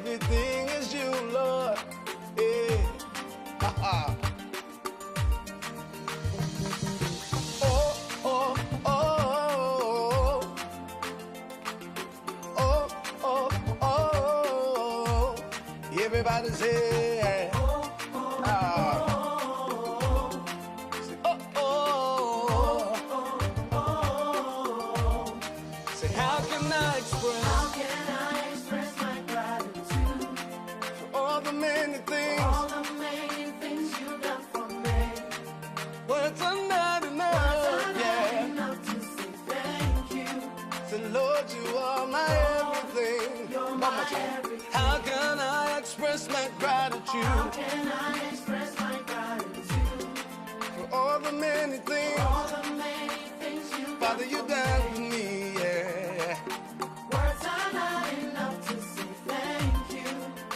everything is you, Lord. Yeah. Oh, oh, oh. Oh, oh, oh. Everybody say, how can I express my gratitude for all the many things you've done for me? Words are not enough, to say thank you. So Lord, you are my everything. You're my everything. How can I express my gratitude? How can I express my gratitude for all the many things? Father, you done for me, yeah. Words are not enough to say thank you.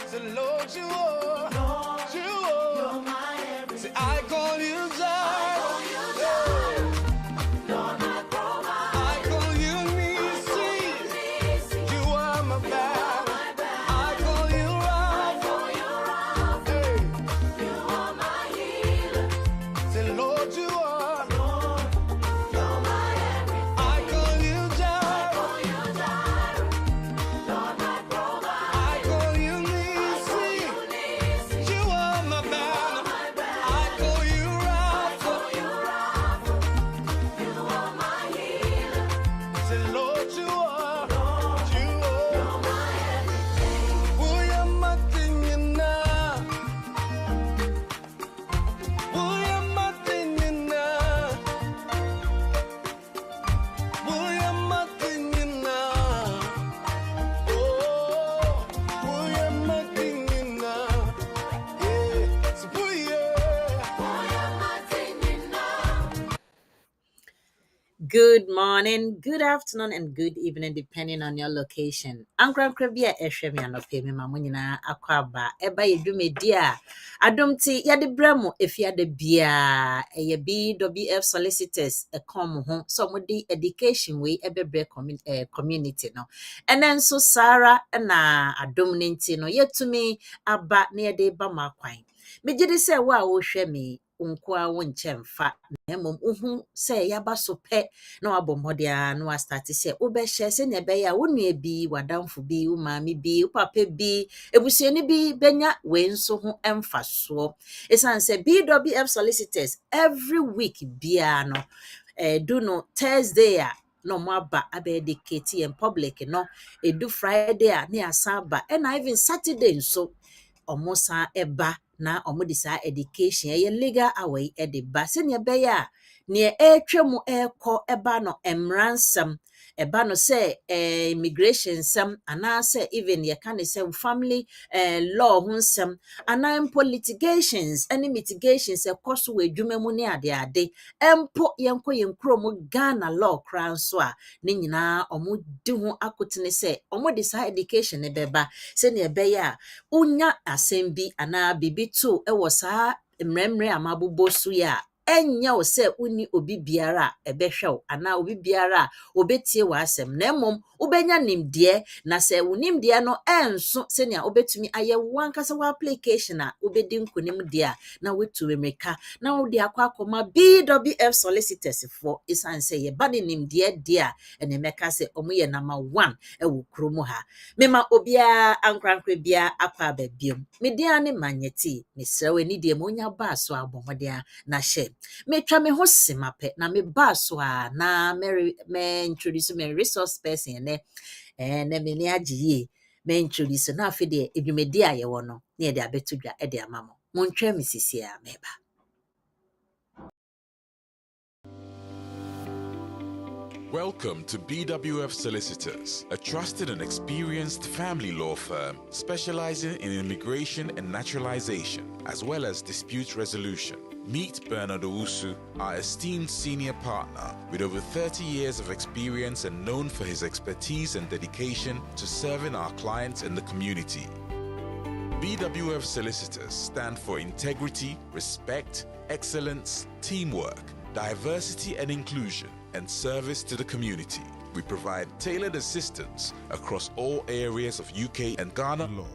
So Lord, you are, you're my everything. See, I call you Jireh. Lord, my provider. I call you Eunice. You are my battle. I call you Rapha. Hey. You are my healer. Say, Lord, you are. Good morning, good afternoon, and good evening, depending on your location. Uncle Krabia Eshemi and Opemi Mamunina Aquaba, Eba Yedumedia, Adumti Yadibramo, if you had the beer, a BWF Solicitors, a common home, somebody education way, a community, no. And then so Sarah and Adumninti, no, yet to me, about near the Bama Quine. Me did say, wow, shemi. Unkwa wonchemfa na mom uhu se yaba so pe na wabomodia na wa start se obehye se ne be ya wonua bi wadamfo bi umami bi upapa bi ebusuani bi benya we nso ho emfaso esan se BWF Solicitors every week bia no do no Thursday no mwaba abedicate in public no edu Friday na asaba and even Saturday nso omosa eba na omodisa education ye legal away de ba se ne be ya ne etwemu ekọ eba no emransam eba no se immigration sam ana se even ye can say family law hunsam ana litigations any mitigations e koso we adwuma mu ne ade empo yenko yenkro mu Ghana law kran so a ne nyina omodi ho akotene se omodisa education ne beba se ne be ya unya asembi ana bibi to ewo saa mremre amabubo so ya enya o se uni obi biara ebehwew ana obi biara obetie wa asem na emom ubenya nimde na se unimde no enso se ne obetumi aye wankasa wa application a ubedi nkonim de a na wetu emeka na wode akwa BWF Solicitors for isan se ye bani nimde de a ene meka se omoye number 1 ewo kromo ha mema obia ankrankre bia akwa babiom media ne manyeti mesrewe ni de monya ba so abomodea na she metwa me ho semape na me ba so a na me introduce me resource person ne na me ni agiye me introduce na afede edwumedi aye wo no na de abetudwa e de amamo montwa me sisi a meba. Welcome to BWF Solicitors, a trusted and experienced family law firm specializing in immigration and naturalization, as well as dispute resolution. Meet Bennard Owusu, our esteemed senior partner with over 30 years of experience and known for his expertise and dedication to serving our clients and the community. BWF Solicitors stand for integrity, respect, excellence, teamwork, diversity and inclusion, and service to the community. We provide tailored assistance across all areas of UK and Ghana law.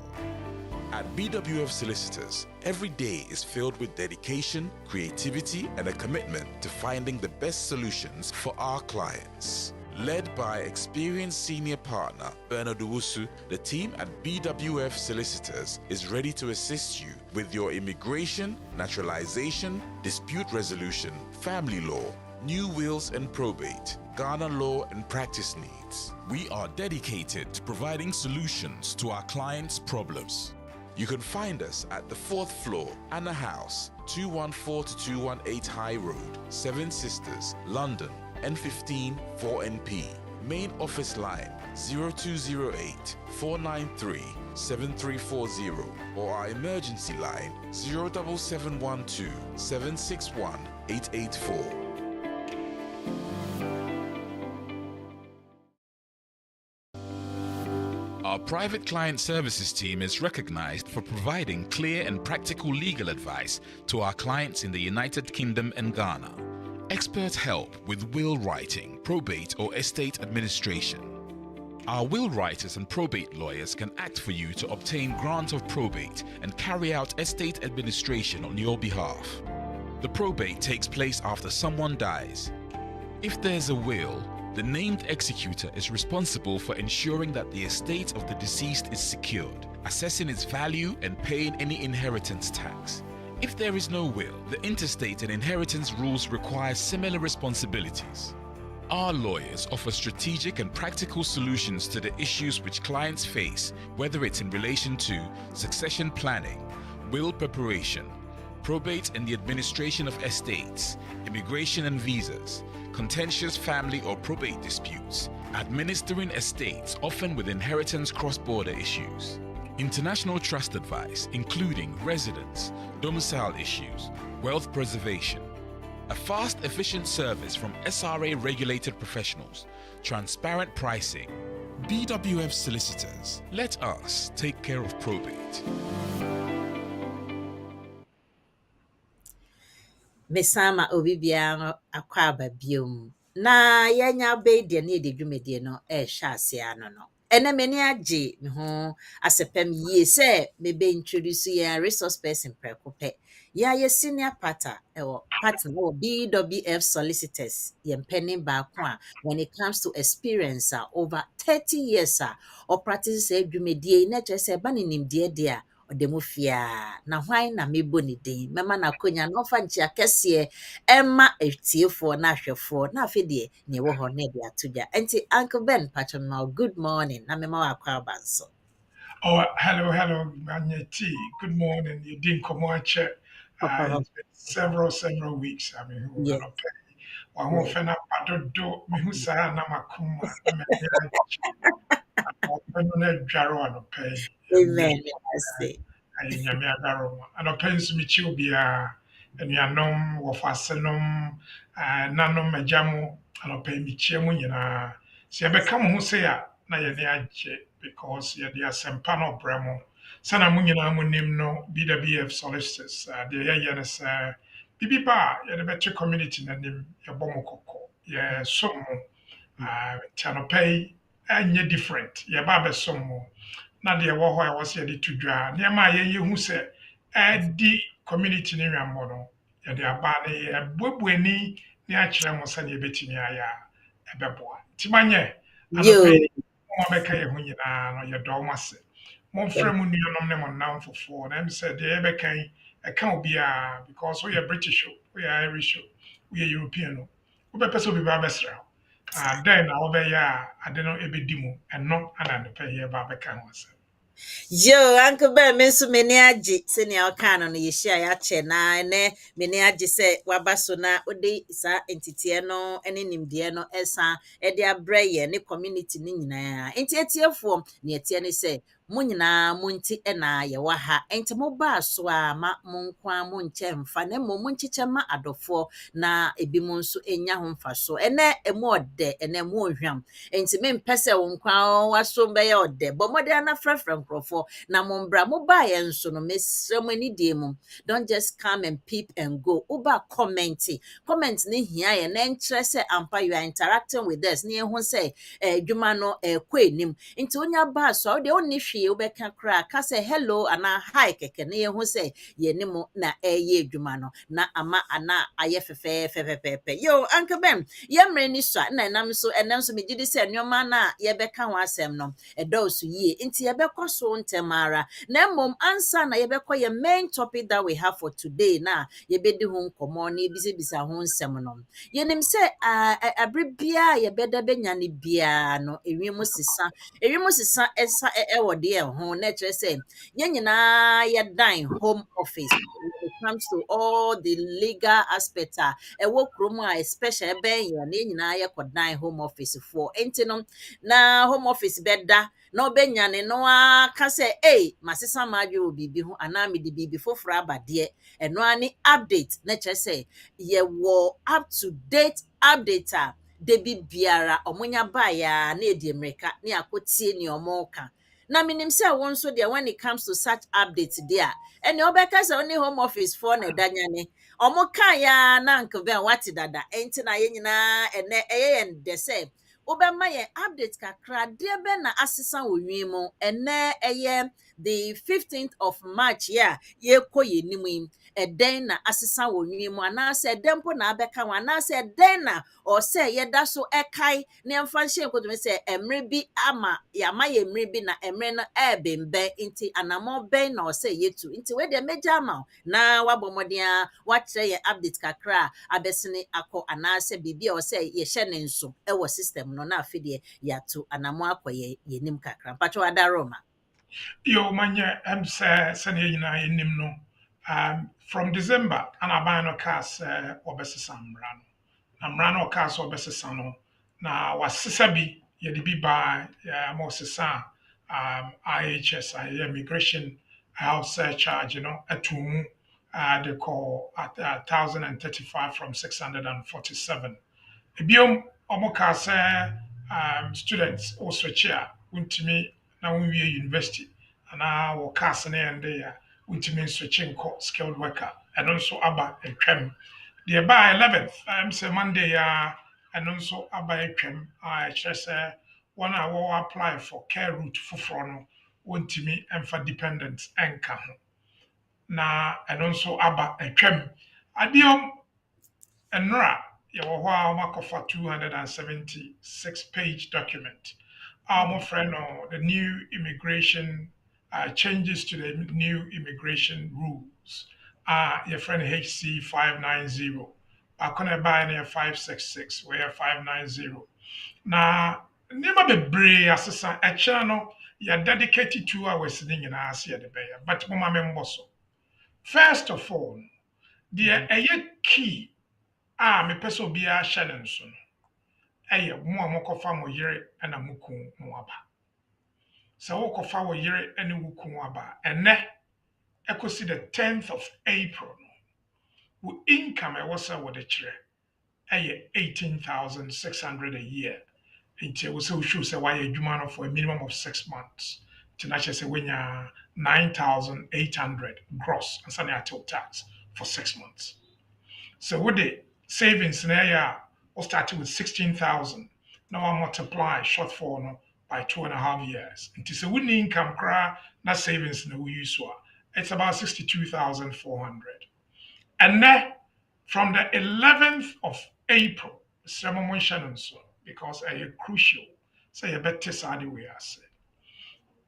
At BWF Solicitors, every day is filled with dedication, creativity, and a commitment to finding the best solutions for our clients. Led by experienced senior partner Bennard Owusu, the team at BWF Solicitors is ready to assist you with your immigration, naturalization, dispute resolution, family law, new wills and probate, Ghana law and practice needs. We are dedicated to providing solutions to our clients' problems. You can find us at the 4th floor, Anna House, 214 to 218 High Road, Seven Sisters, London, N15 4NP. Main office line 0208 493 7340 or our emergency line 07712 761 884. Our private client services team is recognized for providing clear and practical legal advice to our clients in the United Kingdom and Ghana. Expert help with will writing, probate or estate administration. Our will writers and probate lawyers can act for you to obtain grant of probate and carry out estate administration on your behalf. The probate takes place after someone dies. If there's a will, the named executor is responsible for ensuring that the estate of the deceased is secured, assessing its value and paying any inheritance tax. If there is no will, the intestate and inheritance rules require similar responsibilities. Our lawyers offer strategic and practical solutions to the issues which clients face, whether it's in relation to succession planning, will preparation, probate and the administration of estates, immigration and visas, contentious family or probate disputes, administering estates often with inheritance cross-border issues, international trust advice including residence, domicile issues, wealth preservation, a fast, efficient service from SRA-regulated professionals, transparent pricing. BWF Solicitors, let us take care of probate. Mesama obibia akwaba biom na yanya be de na de dwumedie no hye ase ano no ene meni age me ho asepem yie se me be introduce ya resource person prekope ya senior partner partner BWF Solicitors ye penny ba ko a when it comes to experience over 30 years or practice dwumedie na che se ba nimdie de a Demofia na hwan na mebo ni den mema na konya no fa nchi akese emma etiefo na hwefo na afede ne wo ho na de atoja enti Uncle Ben patron good morning na mema wa kwa banso. Oh, hello, Manye T. Good morning. You didn't come on check. It's been several weeks. I mean, we're gonna pay. I won't find out do me who say na makuma. I'm gonna jaro no pay. Amen. I Nyame adaro. Anɔpa nso mi chiw bia anuanom wɔfasenom nanom agya mo anɔpa mi kyia mu nyinaa. Sɛ yɛbɛka mo ho sɛ a na yɛde agye because yɛde asɛmpa no ɔbrɛ mo. Sana mo nyinaa mo nim no BWF Solicitors deɛ yɛyɛ no sɛ bibi ba a yɛde bɛte community n'anim yɛbɔ mo kɔkɔ yɛsom mo nti anɔpa yi ɛnyɛ different yɛba abɛsom mo na deɛ wɔ hɔ a ɛwɔ sɛ yɛde to dwa nneɛma a yɛhu sɛ ɛdi community ne nwammɔ no yɛde aba ne yɛbuebue ni ne akyerɛ mo sɛdeɛ yɛbɛtumi ayɛ a ɛbɛboa nti manyɛ anɔpa yi mo bɛka yɛn ho nyinaa no yɛdɔ mo ase momfrɛ mu nnuanom ne mo nam fofoɔ na ɛm sɛ deɛ yɛbɛka yi ɛka obiara because woyɛ British o woyɛ Irish o woyɛ European o wobɛpɛ sɛ obi ba bɛsrɛ wo then na wobɛyɛ a ade no ɛbɛdi mu ɛno ana anɔpa yi yɛba bɛka ho asɛm. Yo, Uncle Ben, mensu meni aji, senior okano no yeshia ya che na ne meni aji se wabaso na ode sa entity no ene nimdie no esa ede abreye ne community ni nyina enti etiefo ne etie ne se mo nyinaa mo nti na ye wa ha enti mo ba so a ma mo nkwa mo nche mfa na mo nchiche ma adofo na ebi mo nso enya ho mfa so ene emu ode ene mu ohwam enti me mpese wo nkwa waso be ye ode bo mo de na frefre nkrofo na mo mbra mo ba ye nso no mesrem ani die mu don't just come and peep and go uba comment ni hia ye na nkyere se ampa you are interacting with us na ye hu se dwuma no kɔ enim nti onya ba so de onni hwe ubeka kra ka se hello ana hi keke na ye hu se ye ni mo na ye dwuma no na ama ana aye fefe yo Uncle Ben ye mre ni so na nam so enam so megidi se nyoma na ye beka ho asem no edosu yie nti ye bekɔ so ntemara na mom answer na ye bekɔ ye main topic that we have for today na ye bedi ho nkomo na ebisebisa ho nsem no ye nim se abribia ye beda benya ne bia no ewiem sisa esa wode ho na kire se ye nyina ye dan home office when it comes to all the legal aspect ewo krom especially ben ye na nyina ye kodan home office for enti no na home office beda na obenya ne no aka se masesa madwe obibi ho ana me de bibi foforo abade eno ani update na kire se ye wo up to date update debi biara omunya ba ya na edi America na akotie ni omoka na minim se won so there when it comes to such updates there and obeka se only home office for na danyane omoka ya na nkven wati dada enti na ye nyina ene de se obema ye update kakra de be na asesa onwimo ene the 15th of March ye koye nimu eden na asesa onwimo ana se dempo na abeka wana se den na or say yeda so ekai ne mfa hye nkoto se emre bi ama yama ye emre bi na emre no ebembe nti anamo ben na or say yetu nti we de meja ama na wabomodia wa kire ye update kakra abesene akọ ana se bibia or say ye hye ne nso e system no na afide yato anamo akoye yenim kakra pacho adaroma Yo manye sene yina yenim no from December and aban no cars obesesa mra no na mra no cars obesesa no na wasesa bi ye de bi ba mo sesa IHS immigration health surcharge atumu they call at 1035 from 647 ebiom omoka say students also chair untimi na unwie university ana wo cast na ende ya untimi switching ko skilled worker and also aba etwam the by 11th say Monday ya and also aba etwam just one hour apply for care route foforo no untimi emfa dependent enka ho na and also aba etwam adiom enra yɛwɔ hɔ a wɔakɔfa 276-page document. Our friend, the new immigration changes to the new immigration rules. Your friend HC 590. Akona buy near 566, where 590. Now, never be brave assessor a channel. You're dedicated 2 hours sitting in our the bear, but mama memboso. First of all, the key. Me peso bia hyɛ nso no ɛyɛ mo a mokɔfa mo yere ɛna mo kun mo aba sɛ wokɔfa wo yere ɛne wo kun aba ɛnɛ ɛkɔsi the 10th of April no wo income ɛwɔ sɛ wɔde kyerɛ ɛyɛ 18,600 a year nti ɛwɔ sɛ wohwɛ sɛ wayɛ adwuma no for a minimum of 6 months nti na kyerɛ sɛ wonya 9,800 gross ansa ne atew tax for 6 months so what the savings now we started with 16,000. Now I multiply shortfall no, by 2.5 years. And it's a winning income cry, not savings no we use. It's about 62,400. And then from the 11th of April, ceremony Shannon so because I crucial. Say a better side way I say.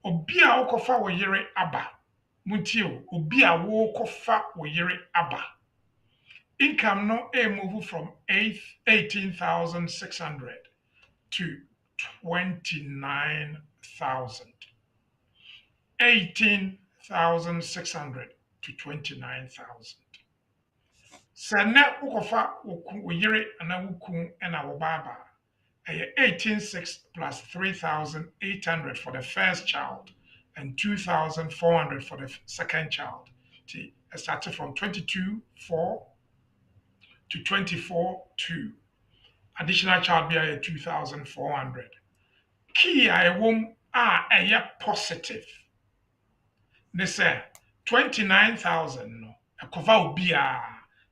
Obia wokofa wo yere aba. Muntio, obia wokofa wo yere aba. Income no move from 18,600 to 29,000. 18,600 to 29,000. Sene ukofa uyire ana wukun ena wababa. 18,600 plus 3,800 for the first child. and 2,400 for the second child. It started from 22,400 to 24,200. Additional child be 2,400. Key I wom a positive. They say 29,000 no. A cover will be a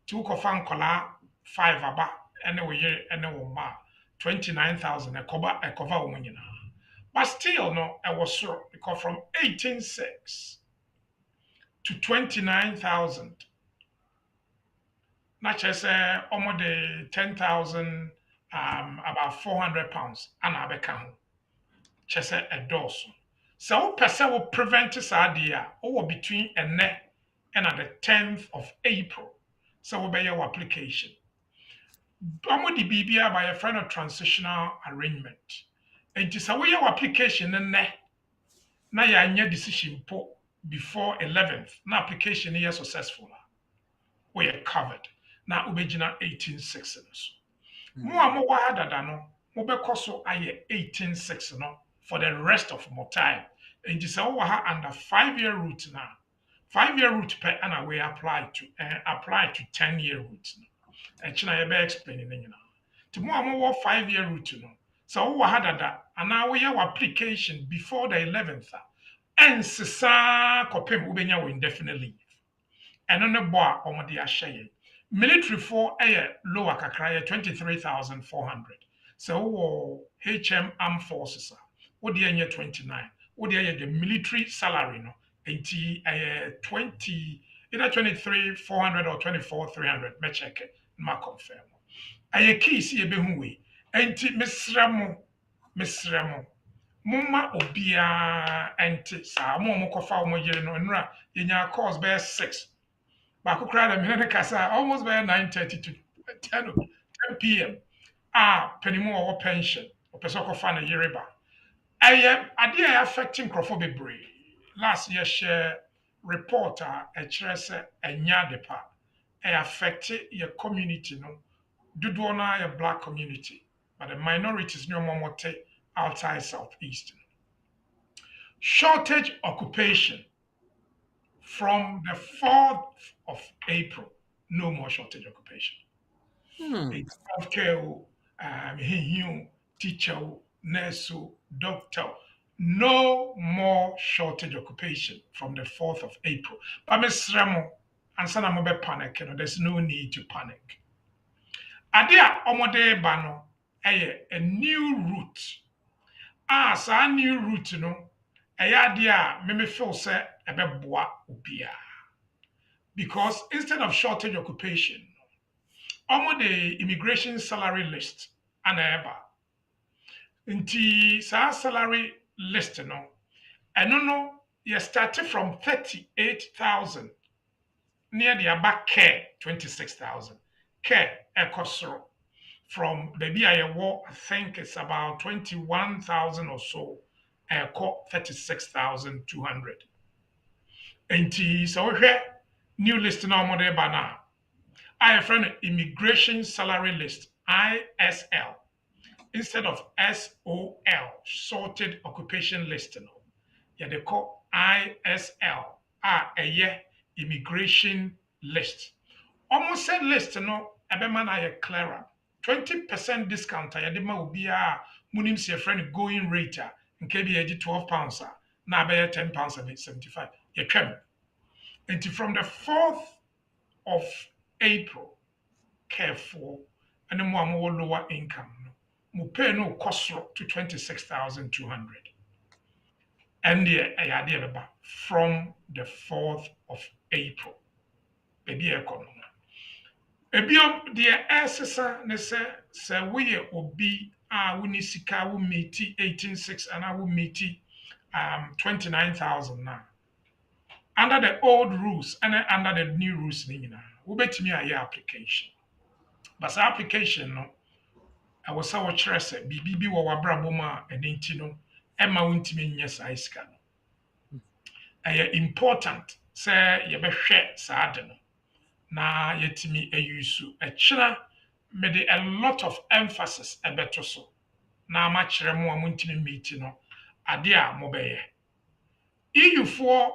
two cover nkola 5 aba anyway year anyway ma 29,000 a cover woman. But still no I was sure because from 18,600 to 29,000. Not just almost the 10,000 about 400 pounds and I become just a dose. So person will prevent this idea or between a net and at the 10th of April. So we'll be your application. Almost the BBA by a friend of transitional arrangement. And it's a way your application and net. Now you have decision before 11th. Now application is successful. We are covered. Now ubejina 18,600. Mo amo wa dada no, mo be koso aye 18,600 no for the rest of my time. And this we ha under 5-year route now. 5-year route per and we apply to 10-year route. And china ye be explaining you know. To mo amo wa 5-year route no. So we ha dada and now we have application before the 11th. And sisa kopem ubenya indefinite leave. And on the bar on the ashay. Military for a lower kakra 23,400. So HM Armed Forces. What the year 29? What the year the military salary no? 20 either 23,400 or 24,300. Me check it. Ma confirm. Aye key see a behuwe. Enti misramo. Mumma obia enti sa mo kofa mo yere no nra yenya course be 6. But I cried a minute almost by 9:30 to 10 p.m. Penny or pension or Pesoko fan a year back. I did affecting Crawford last year share reporter a chess a nyadepa. I affected your community no. Dudwana a black community, but the minorities no more outside Southeast. Shortage occupation. From the 4th of April, no more shortage occupation. It's healthcare, teacher, nurse, doctor, no more shortage occupation from the 4th of April. But Miss Ramo, and son of a panic, there's no need to panic. Adia omode bano, a new route. So a new route, Ayadia, me feel say ebeboa ubia. Because instead of shortage occupation, almost the immigration salary list and ever. Inti sa salary list no. I don't know, you started from 38,000 near the back care 26,000. Care ekosro. From baby I walk, I think it's about 21,000 or so. I call 36,200. Enti so new list now more there now. I have found immigration salary list ISL instead of SOL sorted occupation list now. Yeah, they call ISL a year immigration list. Almost said list no man I clearer 20% discount. I did will be a munim see a friend going rate and KB 12 pounds. Now by 10 pounds and 75. You can. And from the 4th of April, careful, and the more lower income, no pay no cost to 26,200. And the idea from the 4th of April, baby economy. Ebiom the SSA ne say we obi we ni sika we meet 18,600 and I will meet 29,000 now. Under the old rules and under the new rules, we bet me a year application. But application, no, I was so stressed. BBB wa braboma and intino, Emma won't mean yes, I scan. Important, say, you be share, sadden. Na yet me a Owusu, a china made a lot of emphasis a better so. Na much remo won't mean meeting, no, adia mobile. EU4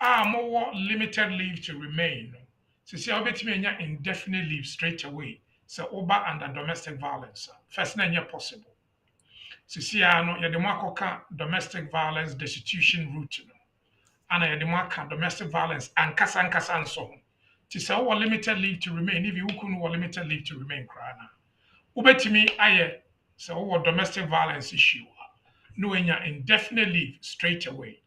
are more limited leave to remain. So see, I'll bet me indefinite leave straight away. So over under domestic violence. First, na possible. So see, I know you the domestic violence destitution route. And I the domestic violence and kasa and so on. To say limited leave to remain. If you couldn't limited leave to remain, crana. Ubetimi aye. So domestic violence issue. No indefinite leave straight away.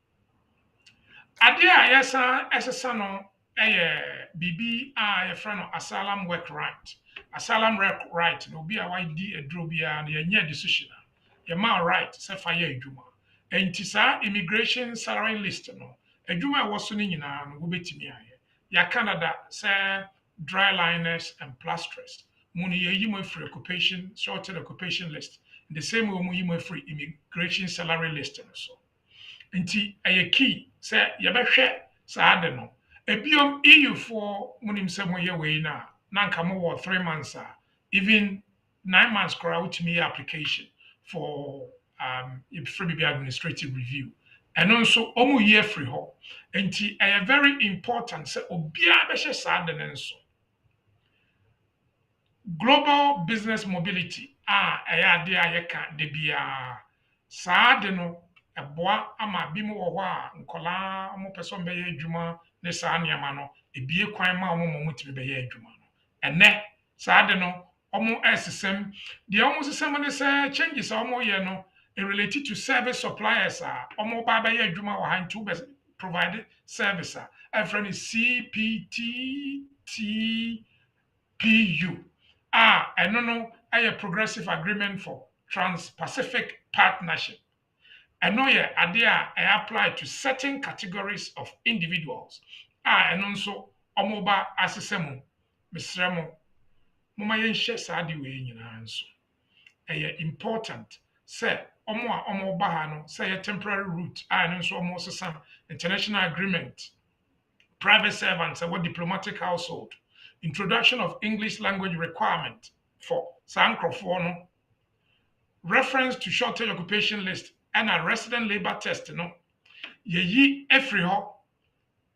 Ade a yɛsa ɛsesa no ɛyɛ biribi a yɛfrɛ no asylum work right. Asylum work right na obi a wadi aduro biara na yɛnyɛ decision a yɛma right sɛ fa yɛ adwuma. Enti saa immigration salary list no adwuma a ɛwɔ so no nyinaa no wobɛtumi ayɛ. Yɛaka dada sɛ dry liners and plasterers. Mu no yɛyi mu afiri occupation, shorted occupation list. The same way mu yi mu afiri immigration salary list no so. Nti ɛyɛ key sɛ yɛbɛhwɛ saa de no ebiom EU4 munim sɛ moyɛ wei na nka mowɔ 3 months even 9 months koraa wotumi yɛ application for yɛbɛfrɛ biribi administrative review ɛno nso ɔmo yi afiri hɔ nti ɛyɛ very important sɛ obiara bɛhyɛ saa de no nso global business mobility ɛyɛ ade a yɛka de biara saa de no ɛboa ama bi mu wɔ hɔ a nkɔlaa ɔmo pɛ sɛ ɔmo bɛyɛ adwuma ne saa nneɛma no ebie kwan ma ɔmo ma ɔmo tumi bɛyɛ adwuma no ɛnɛ saa de no ɔmo ɛsesɛm deɛ ɔmo sesɛm ne sɛ changes a ɔmo yɛ no related to service suppliers a ɔmo ba bɛyɛ adwuma wɔ ha nti wobɛ provide service a ɛfrɛ no CPTPU ɛno no ɛyɛ progressive agreement for trans-Pacific partnership. Ɛno yɛ ade a apply to certain categories of individuals. Ɛno nso ɔmo ba asesɛ mu mesrɛ mo moma yɛnhyɛ saa de wei nyinaa nso. Ɛyɛ important sɛ ɔmo a ɔmo ba ha no sɛ yɛ temporary route ɛno nso ɔmo sesa international agreement, private servants ɛwɔ diplomatic household, introduction of English language requirement for saa nkurɔfoɔ no, reference to short-term occupation list and a resident labor test no yeyi efiri hɔ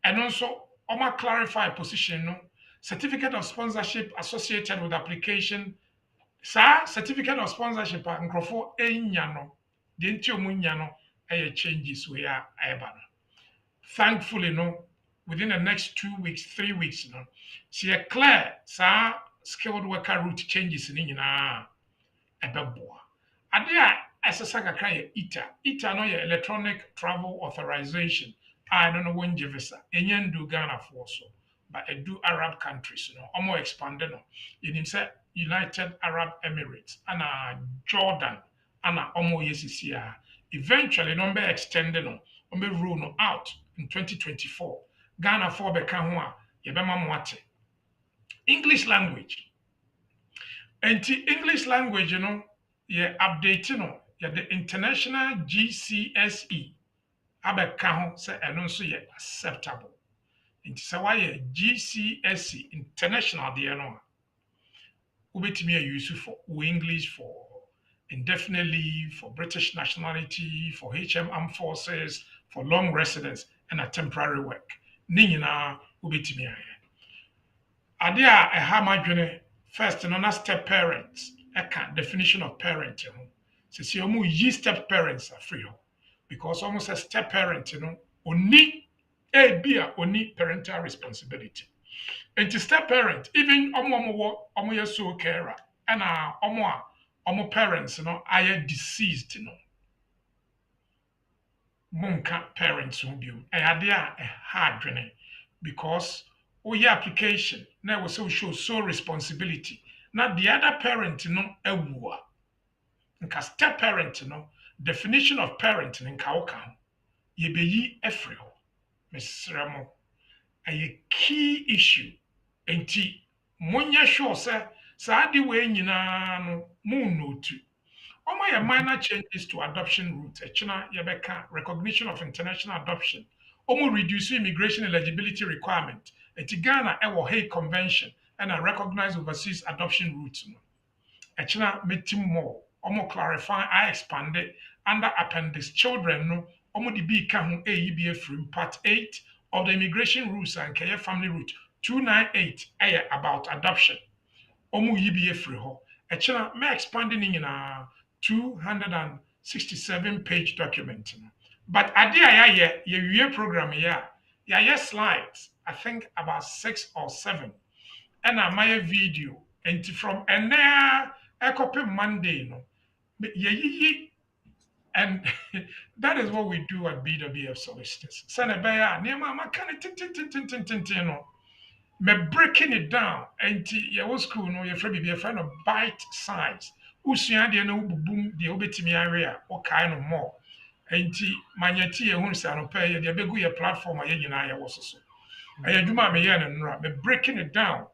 ɛno nso ɔma clarify position no certificate of sponsorship associated with application saa certificate of sponsorship a nkurɔfoɔ enya no deɛ nti ɔmo nya no ɛyɛ changes wei a ɛba no thankfully no within the next 2 weeks 3 weeks no sɛ yɛ clear saa skilled worker route changes ne nyinaa ɛbɛboa ade a ɛsesa kakra yɛ ita no yɛ electronic travel authorization ɛno no wɔngye visa ɛnyɛ ndu Ghanafoɔ so but ɛdu Arab countries no ɔmo expand no yɛnim sɛ United Arab Emirates ana Jordan ana ɔmo yɛ sisi a eventually no ɔmbɛ extend no ɔmbɛ roll no out in 2024 Ghanafoɔ bɛka ho a yɛbɛma mo ate English language enti English language no yɛ update no the international GCSE abɛka ho sɛ ɛno nso yɛ acceptable. Nti sɛ wayɛ GCSE international deɛ no a wobɛtumi use for English for indefinite leave, for British nationality, for HM armed forces, for long residence and a temporary work. Ne nyinaa wobɛtumi ayɛ. Ade a ɛha madwene first no na step parents ɛka definition of parent ho. See, you yi step parents are free because almost a step parent, only only parental responsibility. And to step parent, even omo so carer, and omo parents, are deceased, Monka parents will be a hard journey because your application now was so show so responsibility. Not the other parent, a woo. Nka step parent no definition of parent nka woka ho yebeyi efri ho mesrɛ mo a key issue enti monya sure sɛ saa de we nyinaa no mo note ɔma yɛ minor changes to adoption route ɛkyena yɛbɛka recognition of international adoption ɔmo reduce immigration eligibility requirement enti Ghana ɛwɔ Hague Convention and a recognized overseas adoption route no ɛkyena metim more almost clarify, I expanded under appendix children no omo di bi ka ho EBF part 8 of the immigration rules and care family route 298 about adoption. Omo EBF ho. Echena me expanding in a 267 page document. But ade ye program yeah slides. I think about 6 or 7. And my video and from and there a copy Monday no. And that is what we do at BWF Solicitors. Senebaya, Nema Makani, no. Me breaking it down. And ya was school, no, your friend be a friend of bite size. Usia de no boom, the obetimi area, or kind of more. And manyati, a hunsa, pay the begu your platform, a yen was so. I do my me breaking it down.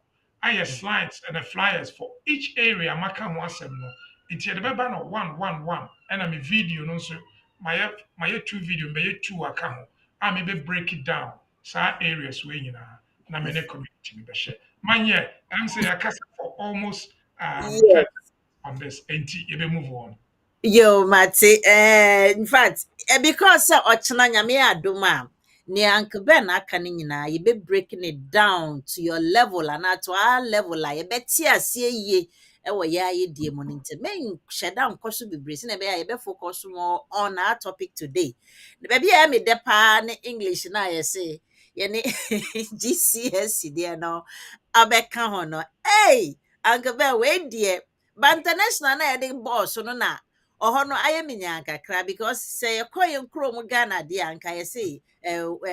I have slides and the flyers for each area. Maka wasem no. It's the beba no 111. And I'm a video no so my 2 video, my 2 account. I may break it down. So areas where you know. Na me ne community me be share. Manye, I'm saying I cast for almost 30 on this. And you be move on. Yo, Mate, in fact, because ochina nyame adoma ne Uncle Ben aka ne nyina ye be breaking it down to your level and to our level la ye beti ase ye e wo ya ye die mo nti men sheda nkoso bebre se na be ya ye be focus more on our topic today. The baby ya me de pa ne English na ye say ye ne GCSE there no abeka ho no. Hey, Uncle Ben we die but international na ye de boss no na oho no aye menya kakra because say yekoye nkrom Ghana de anka ye say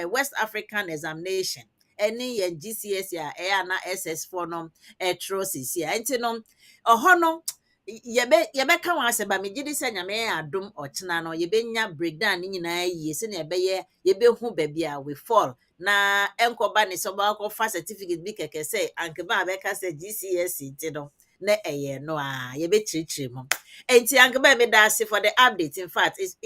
West African examination any GCSE na SS4 no trosis ya enti no oho no yebe ka wa se ba megidi se nyame adom ochena no yebe nya breakdown ni nyina yie se na yebe hu ba bia we fall na enkoba ne so ba ko fa certificate bi keke say anke ba be ka say GCSE ti no na no a yebe chirichiri mo enti anke ba me da se for the update. In fact it's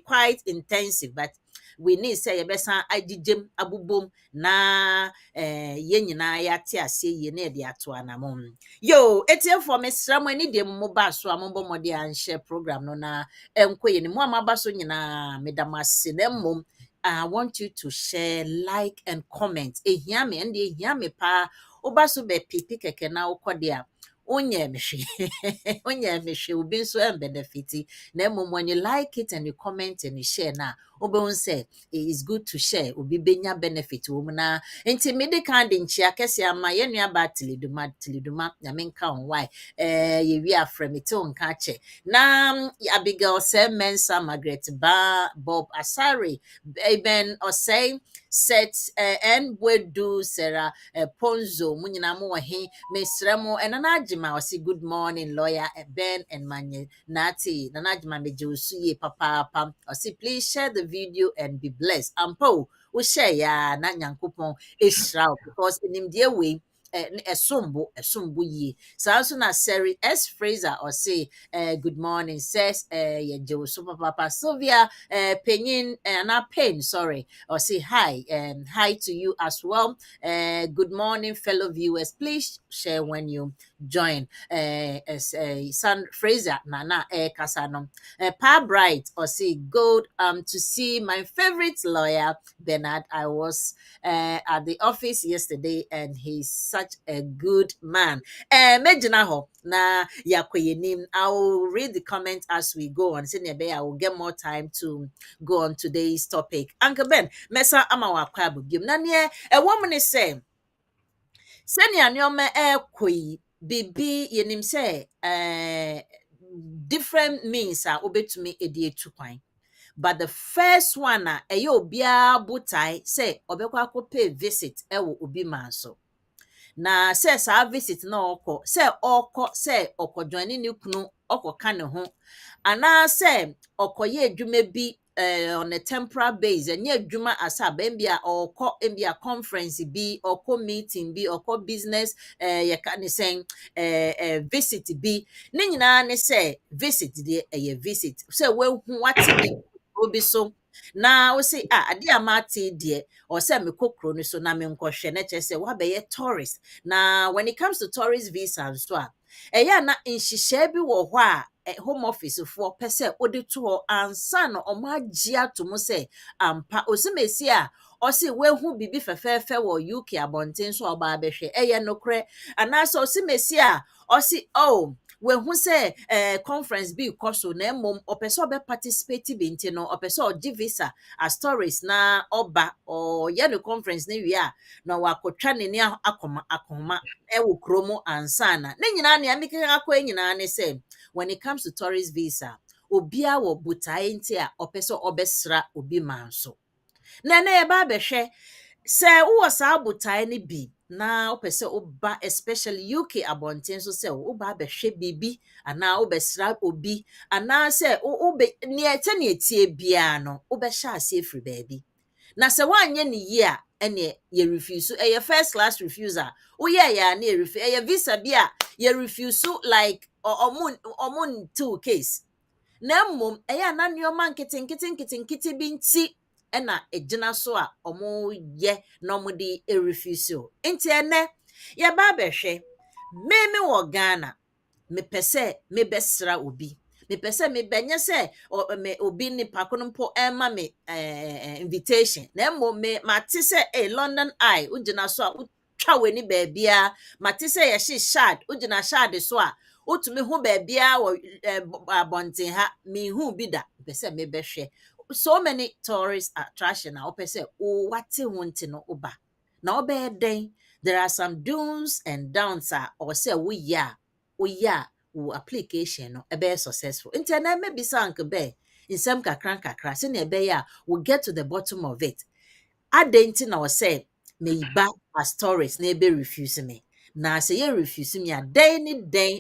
quite intensive, but we need say yebesa agijem abubom na ye nyina ya te ase ye na de ato anamom. Yo etie for me sram ani de mo ba so amombo mo de an share program no na enkoye ni mo amaba so nyina medamase na mom. I want you to share, like, and comment. Ehia me and ehia me pa oba so be pipi keke na ukode onye mehwe onye mehwe obi nso em benefit na mom when you like it and you comment and you share na obe say it's good to share obi benya benefit wo na enti me de kan de nchia kese ama ye nua ba tiliduma na menka on why ye wi afrem te on ka che na Abigail say Mensa Margaret Bob Asari even or say set and we do Sarah Ponzo munyina mo he mesremo enanajima osi good morning lawyer Ben and Manye Nati nanajima mejusu ye papa pam osi please share the video and be blessed ampo we share ya na nyankopon esra because in the way esumbu ye so na Seri S Fraser or say good morning says ye Josu papa Sylvia Penin na Pen sorry or say hi and hi to you as well. Good morning fellow viewers, please share when you join as San Fraser Nana Kasano Pa Bright or say good to see my favorite lawyer Bernard. I was at the office yesterday and he's such a good man. Medina ho na yakwenim. I will read the comment as we go on. I will get more time to go on today's topic. Uncle Ben, Mesa Amawa Kwabu Gim. Nanye, a woman is saying, Senya nyoma koi bibi yenim say different means are obetumi edi etukwan. But the first one eyo bia butai say obekwa ko pay visit ewo obi manso. Na say sa visit na say oko join ni kunu oko ka ne ho ana say okoye adwuma bi on a temporary base and ye adwuma asa bembia oko embia conference bi oko meeting bi oko business ye ka ne say visit bi ne nyina ne say visit de visit say we hu what bi obi so na wo say ade amate de or say me kokro no so na me nkɔhwɛ na kyerɛ sɛ wa bɛyɛ tourist. Na when it comes to tourist visa nso a ɛyɛ na nhyehyɛ bi wɔ hɔ home office for pɛ sɛ ode to hɔ ansa na ɔmo agye ato mo sɛ ampa osimesi a ɔsi wehu bibi fɛfɛɛfɛ wɔ UK abɔnten so ɔba abɛhwɛ ɛyɛ nokorɛ anaasɛ osimesi a ɔsi oh wehu sɛ conference bi kɔ so na mmom ɔpɛ sɛ ɔbɛ participate bi nti no ɔpɛ sɛ ɔgye visa as tourist na ɔba ɔyɛ no conference ne wie a na wakɔtwa ne ni akoma ɛwɔ kurom ansa na ne nyinaa nea mekeka akɔ nyinaa ne sɛ when it comes to tourist visa obia wɔ botae nti a ɔpɛ sɛ ɔbɛsra obi ma nso na yɛba abɛhwɛ sɛ wowɔ saa botae no bi na wopɛ sɛ woba especially UK abɔnten so sɛ woba abɛhwɛ biribi anaa wobɛsra obi anaa sɛ nea ɛtɛ ne ɛtie biara no wobɛhyɛ ase afiri baabi na sɛ woanyɛ ne yie a ɛne yɛ refuse ɛyɛ first class refuser woyɛ yɛ a ne yɛ refuse ɛyɛ visa bi a yɛ refuse like ɔmo ntew case na mmom ɛyɛ na nneɛma nketenkete bi nti ɛna ɛgyina so a ɔmo yɛ na ɔmo de refuse o nti ɛnɛ yɛba abɛhwɛ me wɔ Ghana mepɛ sɛ mebɛsra obi mepɛ sɛ mebɛnyɛ sɛ me obi nipa ko no mpo ɛma me invitation na mmom mate sɛ London Eye wogyina so a wotwa w'ani baabia mate sɛ yɛhye shard wogyina shard so a wotumi ho baabia wɔ abɔnten ha mehu bi da mepɛ sɛ mebɛhwɛ so many tourist attraction na wopɛ sɛ wate ho nti no woba na wobɛyɛ dɛn there are some do's and don'ts a ɔwɔ sɛ woyɛ a wo application no ɛbɛyɛ successful nti na mebisa anke bɛ nsɛm kakra sɛnea ɛbɛyɛ a we'll get to the bottom of it adɛn nti na ɔsɛ meyiba as tourist na ebe refuse me na sɛ yɛ refuse me a dɛn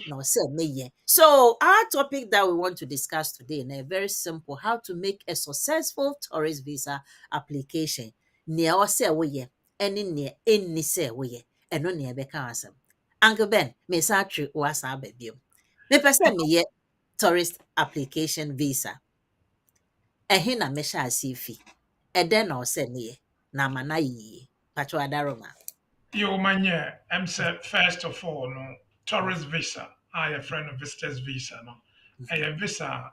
na ɔsɛ meyɛ so our topic that we want to discuss today na very simple how to make a successful tourist visa application nea ɔsɛ woyɛ ɛne nea ɛnni sɛ woyɛ ɛno nea ɛbɛka asɛm Uncle Ben me sa atwe wasa ababiem mepɛ sɛ meyɛ tourist application visa ɛhe na mehyɛ ase fi ɛdɛn na ɔsɛ meyɛ na ama na yie patro adaroma Yo manye, I'm said first of all, no tourist visa. I a friend of visitors visa, no. I visa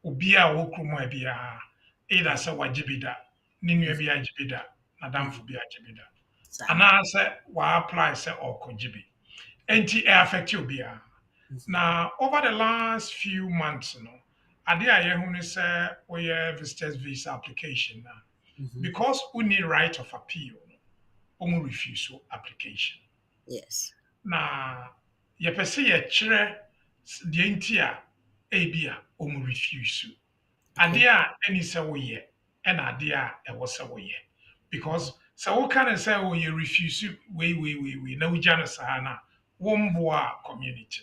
ubia wokumu ebia. Either say wajibida, ninu ebia jibida, madam fubia jibida. And I say wa apply say or jibi. Enti affect you bia. Now over the last few months, no, ade a yehunu say we visitors visa application now. Because we need right of appeal. Omu refusal application. Yes. Na yɛpɛ sɛ yɛkyerɛ deɛ nti a ebi a omu refusal. Adeɛ a ɛni sɛ woyɛ ɛna adeɛ a ɛwɔ sɛ woyɛ. Because sɛ woka ne sɛ woyɛ refusal wei na wogya no saa na womboa community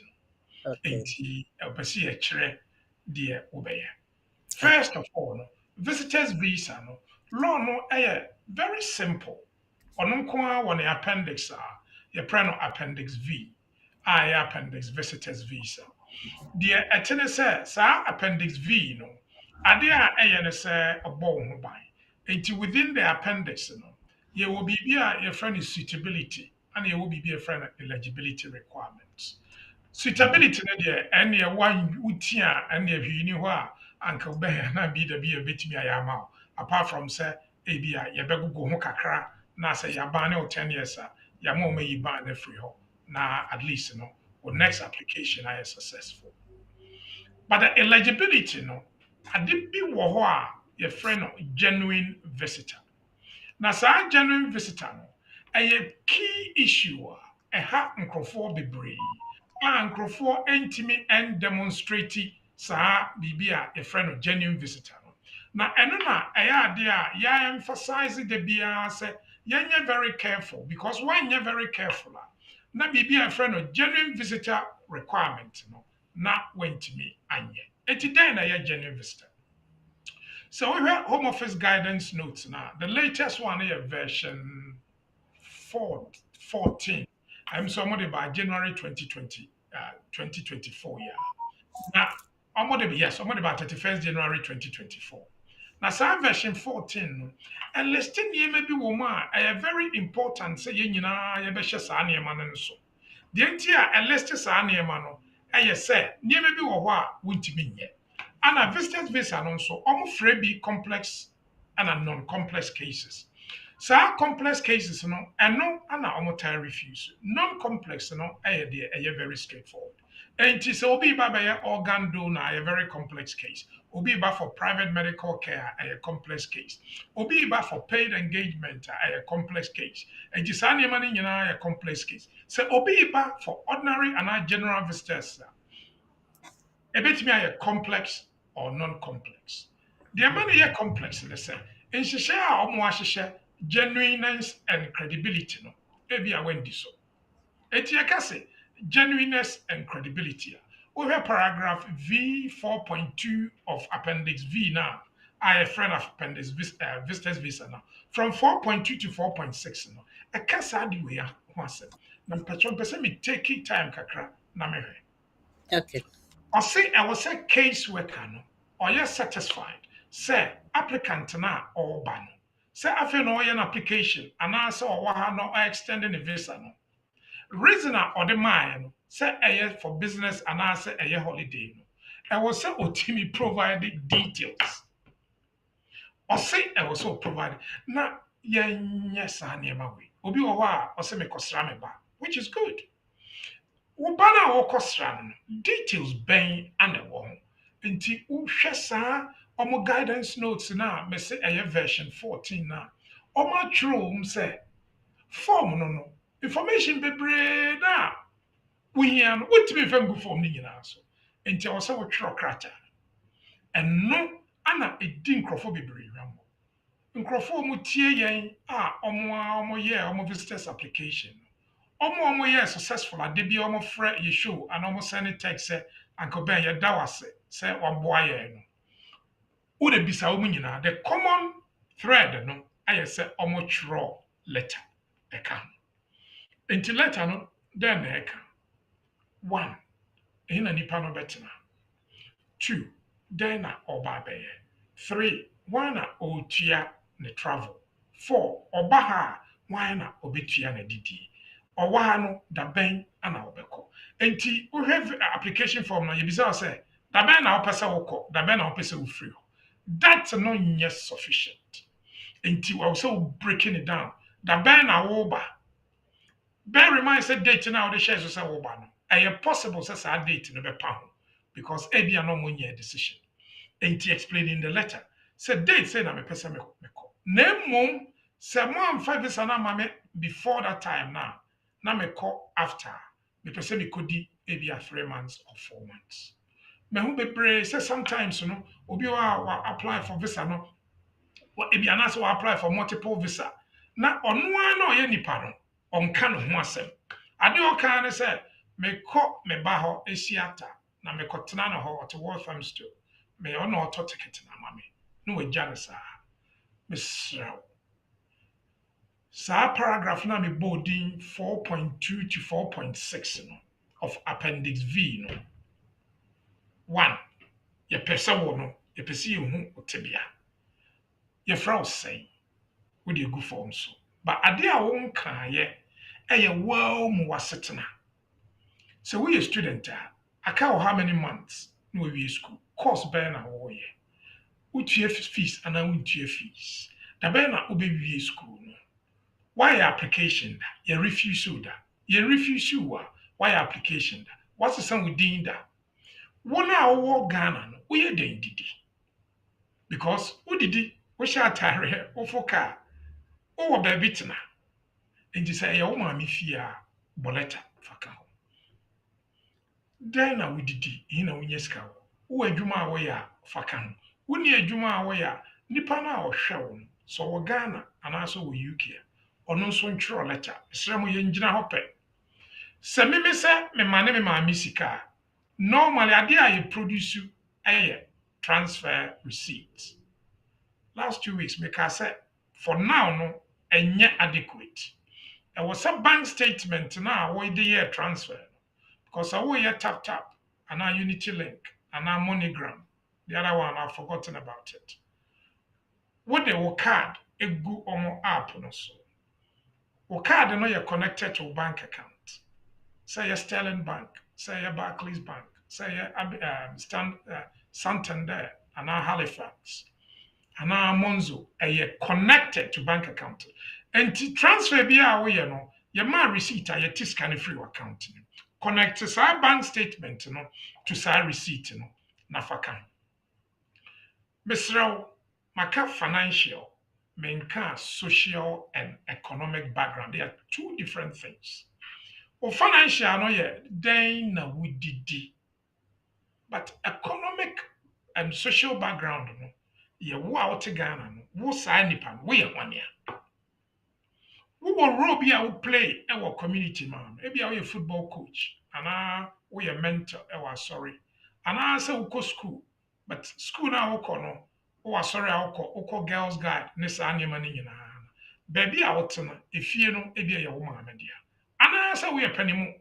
no. Okay. Enti ɛpɛ sɛ yɛkyerɛ deɛ wobɛyɛ. First of all, no, visitors visa no, law no ɛyɛ very simple. Ɔno nko ara wɔ ne appendix a yɛprɛ no appendix V a ɛyɛ appendix visitors visa. Deɛ ɛte ne sɛ saa appendix V no ade a ɛyɛ ne sɛ ɔbɔ wo ho ban. Nti within the appendix no yɛwɔ biribi a yɛfrɛ no suitability ana yɛwɔ biribi a yɛfrɛ no eligibility requirements. Suitability no deɛ ɛne ɛwɔ wuti a ɛne ɛhwii ni hɔ a anka wobɛyɛ na bi da bi a bɛtumi ayɛ ama wo apart from sɛ ebi a yɛbɛgogo ho kakra na sɛ yɛaban ne wo 10 years a yɛama wɔn ayi ban no afiri hɔ na at least no wo next application ayɛ successful. But the eligibility no ade bi wɔ hɔ a yɛfrɛ no genuine visitor. Na saa genuine visitor no ɛyɛ key issue a ɛha nkurɔfoɔ bebree a nkurɔfoɔ ntumi demonstrate saa biribi a yɛfrɛ no genuine visitor no. Na ɛno na ɛyɛ ade a yɛemphasize de biara sɛ yɛnyɛ very careful because wɔnyɛ very careful a na biribi a yɛfrɛ no genuine visitor requirement no na wɔntumi anyɛ. Enti dɛn na ɛyɛ genuine visitor? So we have Home Office guidance notes now. The latest one is version 14. I'm somebody by January 2024 year. Now, somebody by 31st January 2024. Na saa version 14 no, enlisting nneɛma bi wɔ mu a ɛyɛ very important sɛ yɛn nyinaa yɛbɛhyɛ saa nneɛma no nso. Deɛ nti a enlist saa nneɛma no ɛyɛ sɛ nneɛma bi wɔ hɔ a wontumi nyɛ. Ana visitors visa no nso, ɔmo frɛ bi complex and non-complex cases. Saa complex cases no, ɛno ana ɔmo try refuse. Non-complex no ɛyɛ deɛ ɛyɛ very straightforward. Enti sɛ obi ba bɛyɛ organ donor ɛyɛ very complex case. Obi ba for private medical care ɛyɛ complex case. Obi ba for paid engagement ɛyɛ complex case. Enti saa nneɛma no nyinaa ɛyɛ complex case. Sɛ obi ba for ordinary and general visitors ebetumi ayɛ complex or non-complex. Deɛ ma no yɛ complex ne sɛ nhyehyɛ a ɔmo ahyehyɛ genuineness and credibility no ebi a wendi so. Eti yɛka sɛ genuineness and credibility a wohwɛ paragraph V 4.2 of appendix V na a friend of appendix visitors visa now from 4.2 to 4.6 no ɛka saa de wei ho asɛm na mpɛtwɛ mpɛ sɛ me take time kakra na mehwɛ. Okay. Ɔse ɛwɔ sɛ case worker no ɔyɛ satisfied sɛ applicant na ɔreba no sɛ afei na ɔyɛ an application anaasɛ ɔwɔ ha na ɔextend ne visa no reason a ɔde maaeɛ no sɛ ɛyɛ for business anaasɛ ɛyɛ holiday no ɛwɔ sɛ ɔtumi provide details. Ɔse ɛwɔ sɛ ɔprovide na yɛnyɛ saa nneɛma wei. Obi wɔ hɔ a ɔse mekɔsra me ba, which is good. Wo ba no a wɔkɔsra no details bɛn ana ɛwɔ ho. Nti wohwɛ saa ɔmo guidance notes na mese ɛyɛ version 14 na ɔmo atwerɛ mu sɛ form no information bebree na wohia no wotumi mfa ngu form no nyinaa so. Nti ɛwɔ sɛ wotwerɛ krataa. Ɛno ana ɛdi nkurɔfoɔ bebree hwam. Nkurɔfoɔ mu tie yɛn a ɔmo yɛ ɔmo visitors application. Ɔmo yɛ successful ade bi ɔmo frɛ yɛ show and ɔmo send text sɛ anka bɛn yɛ da wase sɛ wɔboa yɛn no. Wode bisa ɔmo nyinaa the common thread no ayɛ sɛ ɔmo twerɛ letter ɛka ho. Nti letter no dɛn na ɛka. 1. Ɛhe na nipa no bɛtena. 2. Dɛn na ɔba abɛyɛ. 3. Wɔn na ɔretua ne travel. 4. Ɔba ha a wɔn na ɔbɛtua ne didi. Ɔwɔ ha no da bɛn ana ɔbɛkɔ. Enti wohwɛ application form no yɛbisa wo sɛ da bɛn na wopɛ sɛ wokɔ, da bɛn na wopɛ sɛ wofiri hɔ. That no nyɛ sufficient. Enti wɔwɔ sɛ wo breaking it down. Da bɛn na woba. Bear in mind sɛ date na wode hyɛ so sɛ woba no ɛyɛ possible sɛ saa date no bɛpa ho because ebia no mo nyɛ decision. Enti explain in the letter sɛ date say na mepɛ sɛ mekɔ. Na mmom sɛ mo amfa visa na ma me before that time na mekɔ after mepɛ sɛ mekɔdi ebia 3 months or 4 months. Mehu bebree sɛ sometimes no obi wa apply for visa no ebia anaasɛ wa apply for multiple visa na ɔno a na ɔyɛ nipa no ɔnka no ho asɛm. Ade ɔka ne sɛ mekɔ me ba hɔ esiata na mekɔtena no hɔ ɔte Waltham store. Me ɔno ɔtɔ ticket na ma me. Na wagya no saa. Mesrɛw. Saa paragraph na me bodin 4.2 to 4.6 no of appendix V no. 1. Yɛpɛ sɛ wo no, yɛpɛ sɛ yɛhu otebea. Yɛfrɛ wo sɛn. Wode egu form so. But ade a wo nkaayɛ ɛyɛ well mu wasetena. So we a student aka how many months no we school. Course bɛn na wo yɛ. Wotua fees ana wontua fees. Da bɛn na wobɛwie school no. Why application da? Ye refuse da. Ye refuse wa. Why application da? What's the same with din da? One a Ghana no. We den didi. Because who didi? We shall tire ofoka. O baby tena. And you say, "Oh, mammy, fear, boleta, faka." Then I would didi, in a winyeska. Who a juma awaya, fakan. Who near juma awaya, nipana or shown. So Ghana, and also with UK. Or no son true letter, some engine hoppe. Send me, say, me man, me mammy sika. Normally, I dare produce you a transfer receipts. Last 2 weeks, make I say, for now, no, and yet adequate. There was a bank statement now where the year transfer because I will tap and our Unity link and our MoneyGram. The other one I've forgotten about it. what the card a go on app no so. Wo card no you're connected to bank account. Say your Sterling Bank, say your Barclays Bank, say your Santander, and our Halifax, and our Monzo, and you're connected to bank account. And to transfer be our way, your man receipt or your scan free account. Connect to our bank statement to our receipt, Nafaka. Mr. Maka financial, menka social and economic background. They are two different things. Well, financial no yeah, then na we did. But economic and social background no, yeah, wo out Ghana no, wo sa nipa no, we ya one ya. We will role be a play our community man. Maybe a football coach, and we a mentor, sorry. And I say we go school, but school now we no. Oh, sorry, I'll call girls guide. Nessa animani na. Baby out na. If you know, maybe a woman media. And I say we a penny more.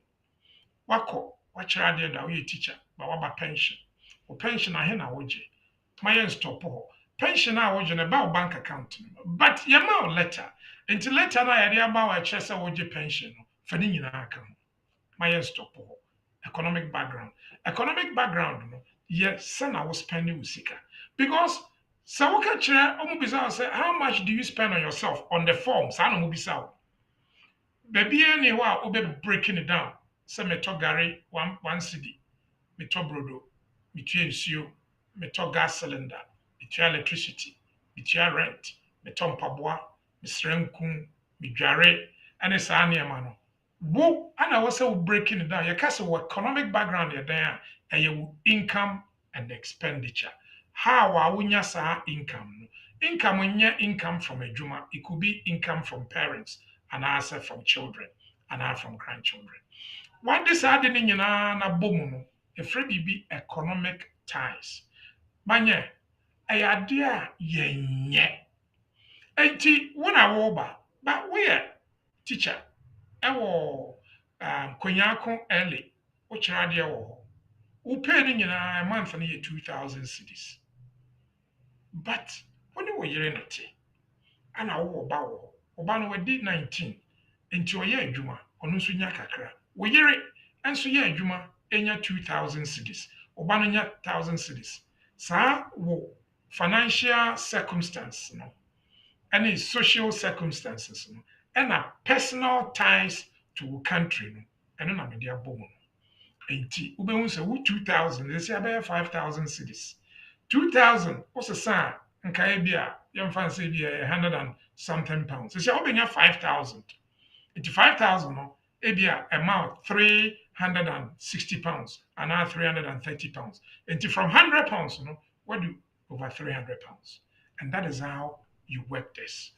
Wako, watch radio that we teacher, but what pension? Or pension I na woje. My stop pension I woje about bank account. But your mouth letter. Until letter na yadi about a chesa woje pension. Fani na account. My stop economic background. Economic background, yes, son I was spending with Sika. Because so we can say, how much do you spend on yourself on the forms? I don't know. Baby, anyway, we'll be breaking it down. Say, me to Gary, one CD, me to Brodo, me to NCO, me to gas cylinder, me to electricity, me to rent, me to mpaboa, me srenkun, me dware, and it's a man. Wo and I was breaking it down. You can say what economic background you're there, and your income and expenditure. How are we income? Income when you income from a juma, it could be income from parents, and answer from children, and from grandchildren. What this adding in na boom, a free be economic ties. Manye, a idea ye. Enti when I woba, but we teacher. Ewo konyako early wokyerɛ adeɛ wɔ hɔ wo pay no nyinaa a month no yɛ 2000 cedis but when wo yere no te ana wo ba wɔ hɔ ɔba no wadi 19 nti ɔyɛ adwuma ɔno nso nya kakra wo yere nso yɛ adwuma ɛnya 2000 cedis ɔba no nya 1000 cedis saa wo financial circumstance no ɛne social circumstances no ɛna personal ties to a country no ɛno na mede abɔ mu no enti wobɛhu sɛ wo 2000 ɛsɛ abɛyɛ 5000 cedis 2000 wosesa a nkae bi a yɛmfa nsɛ bi a 100 and something pounds ɛsɛ wobɛnya 5000 enti 5000 no ebi a amount 360 pounds anaa 330 pounds enti from 100 pounds no what do over 300 pounds and that is how you work this.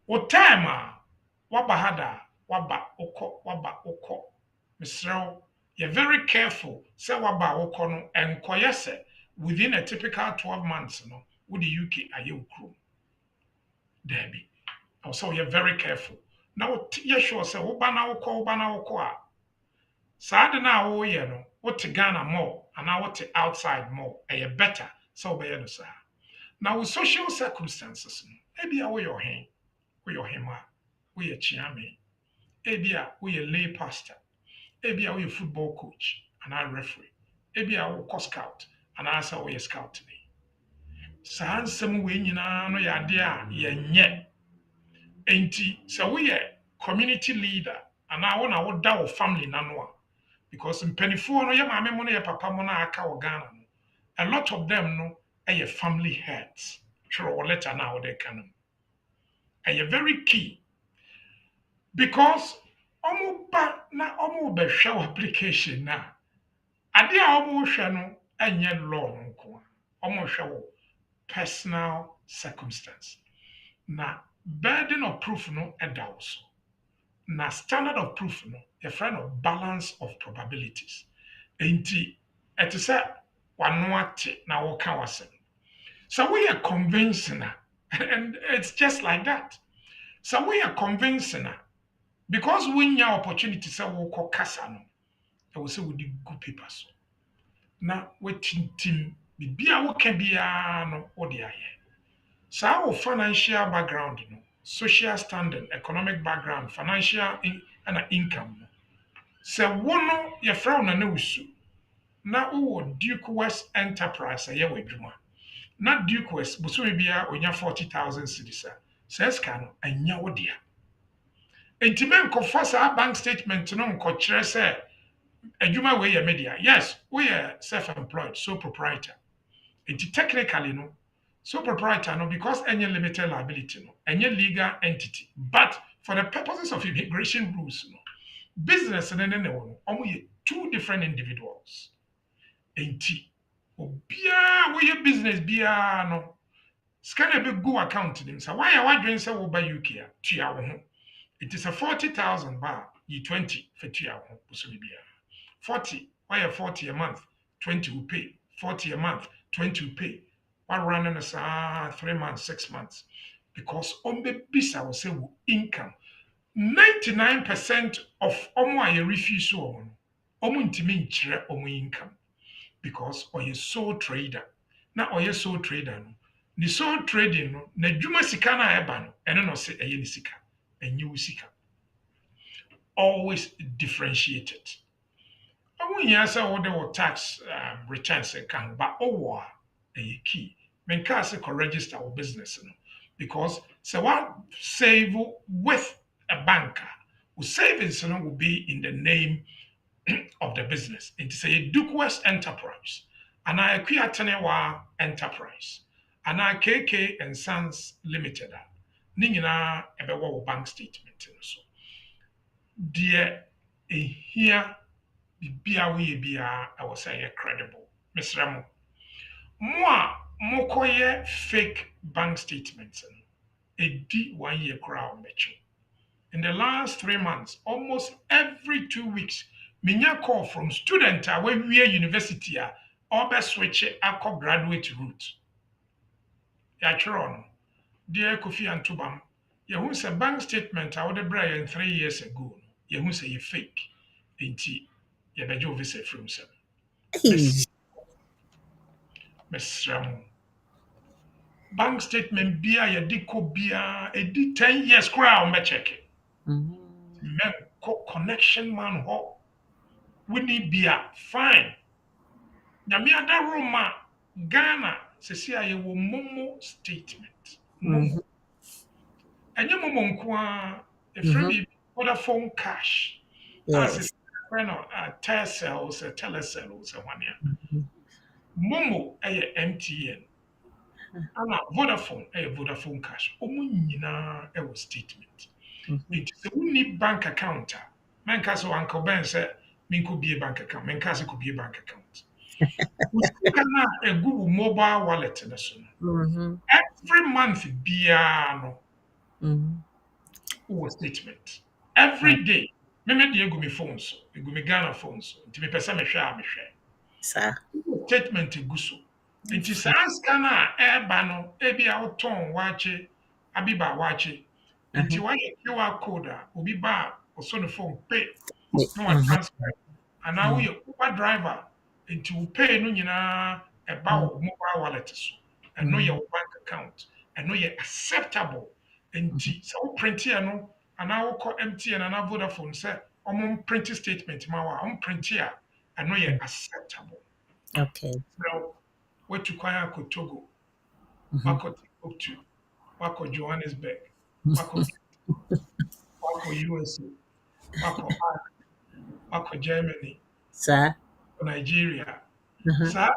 What time waba hada waba oko Mr. You're very careful say waba oko no enkoye se within a typical 12 months no with the UK aye ukru Debbie also you're very careful now you sure say woba na oko a saa de na wo ye no what Ghana more and now what outside more aye better so be no saa now with social circumstances maybe away your hand we your hema we a chiame ebia we a lay pastor ebia we a football coach and I referee ebia we scout and I say we a scout me saa nsɛm we nyinaa no yɛ ade a yɛnyɛ enti sɛ we a community leader and I want to da wo family nano a because mpanifo no yɛ maame mo no yɛ papa mo no aka wo Ghana no a lot of them no ɛyɛ family heads twerɛ wo letter na wo de ka no ɛyɛ very key because omo ba na omo behwe wo application na ade a omo hwe no enye law nko omo hwe wo personal circumstance na burden of proof no edaws na standard of proof no a friend of balance of probabilities enti etise wano ate na wo ka wasem so we are convincing and it's just like that so we are convincing because we have opportunity say we call kasa no I will say we do good papers na we tintim bibia wo ka bia no wo de aye So our financial background, social standing, economic background, and income. So one your friend na Owusu, na uwo Duke West Enterprise a yewe adwuma. Na Duke West busumi bia onya 40,000 cedis. Says can anya wo dia. Enti men kofa saa bank statement no nkokyerɛ sɛ adwuma we yɛ media. Yes, we are self-employed, sole proprietor. Enti technically no, sole proprietor no because any limited liability no, any legal entity. But for the purposes of immigration rules no, business no omo yɛ two different individuals. Enti obia we yɛ business bia no, scan be go account nim say why I wadwen say wo ba UK a tua wo ho. It is a 40,000 bar, ye 20 for tua wo ho busumi bia. 40, why a 40 a month, 20 will pay. 40 a month, 20 will pay. What running as 3 months, 6 months. Because on the bisa will say income. 99% of omo I refuse omo ntimi nkyerɛ omo income because oye sole trader. Na oye sole trader no. Ni sole trading no na dwuma sika na eba no eno no se eye ni sika. Enye sika. Always differentiated. I want you answer what the tax returns can, but a key. Men can say register our business, because so what save with a banker, who savings will be in the name of the business. It is a Duke West Enterprise, and I acquire Tenewa Enterprise, and I KK and Sons Limited. Nina ebewa bank statement so. Dear here. Bibia we bia I was say credible. Miss Ramo. Moi, mokoye fake bank statements. A D 1 year crowd mecho. In the last 3 months, almost every 2 weeks, minya call from student away we university or be switch a graduate route. Ya chron. Dear Kofi and Tubam, you say bank statement I would Brian 3 years ago. You say you fake. Ain't yɛbɛgye visa from sɛ mesrɛ bank statement bia yɛde kɔ bia ɛdi 10 years koraa a wɔbɛkyɛke mɛnkɔ connection man hɔ woni bia fine nyame ada roma Ghana sɛsi a yɛwɔ momo statement ɛnyɛ momo nko a ɛfrɛ bi Vodafone cash Yes. Telcells, telecells, Momo a MTN, and Vodafone a Vodafone cash. Omo nyina e wo statement. It is only bank account. Man ka so Uncle Ben say min could be a bank account. Man ka could be a bank account. We can a Google mobile wallet na so. Every month bia no. Wo statement. Every day. Me dey go me phones, go me Ghana phones. Nti me pesa me hwe a me hwe. Sir. Statement egu so. Nti saa scanner eba no, ebi a woton wache, abiba wache. Nti wa QR code a obi ba oso no phone pay. No one transfer. And now we Uber driver nti wo pay no nyina eba wo mobile wallet so. And no your bank account. And no your acceptable. Nti so print here no and now call MTN and Vodafone say print statement ma print here and know you're acceptable. Okay. Now what you kwaya ko Togo, wako Timbuktu, wako Johannesburg, wako USA, wako Germany, Sir. Nigeria. Sir,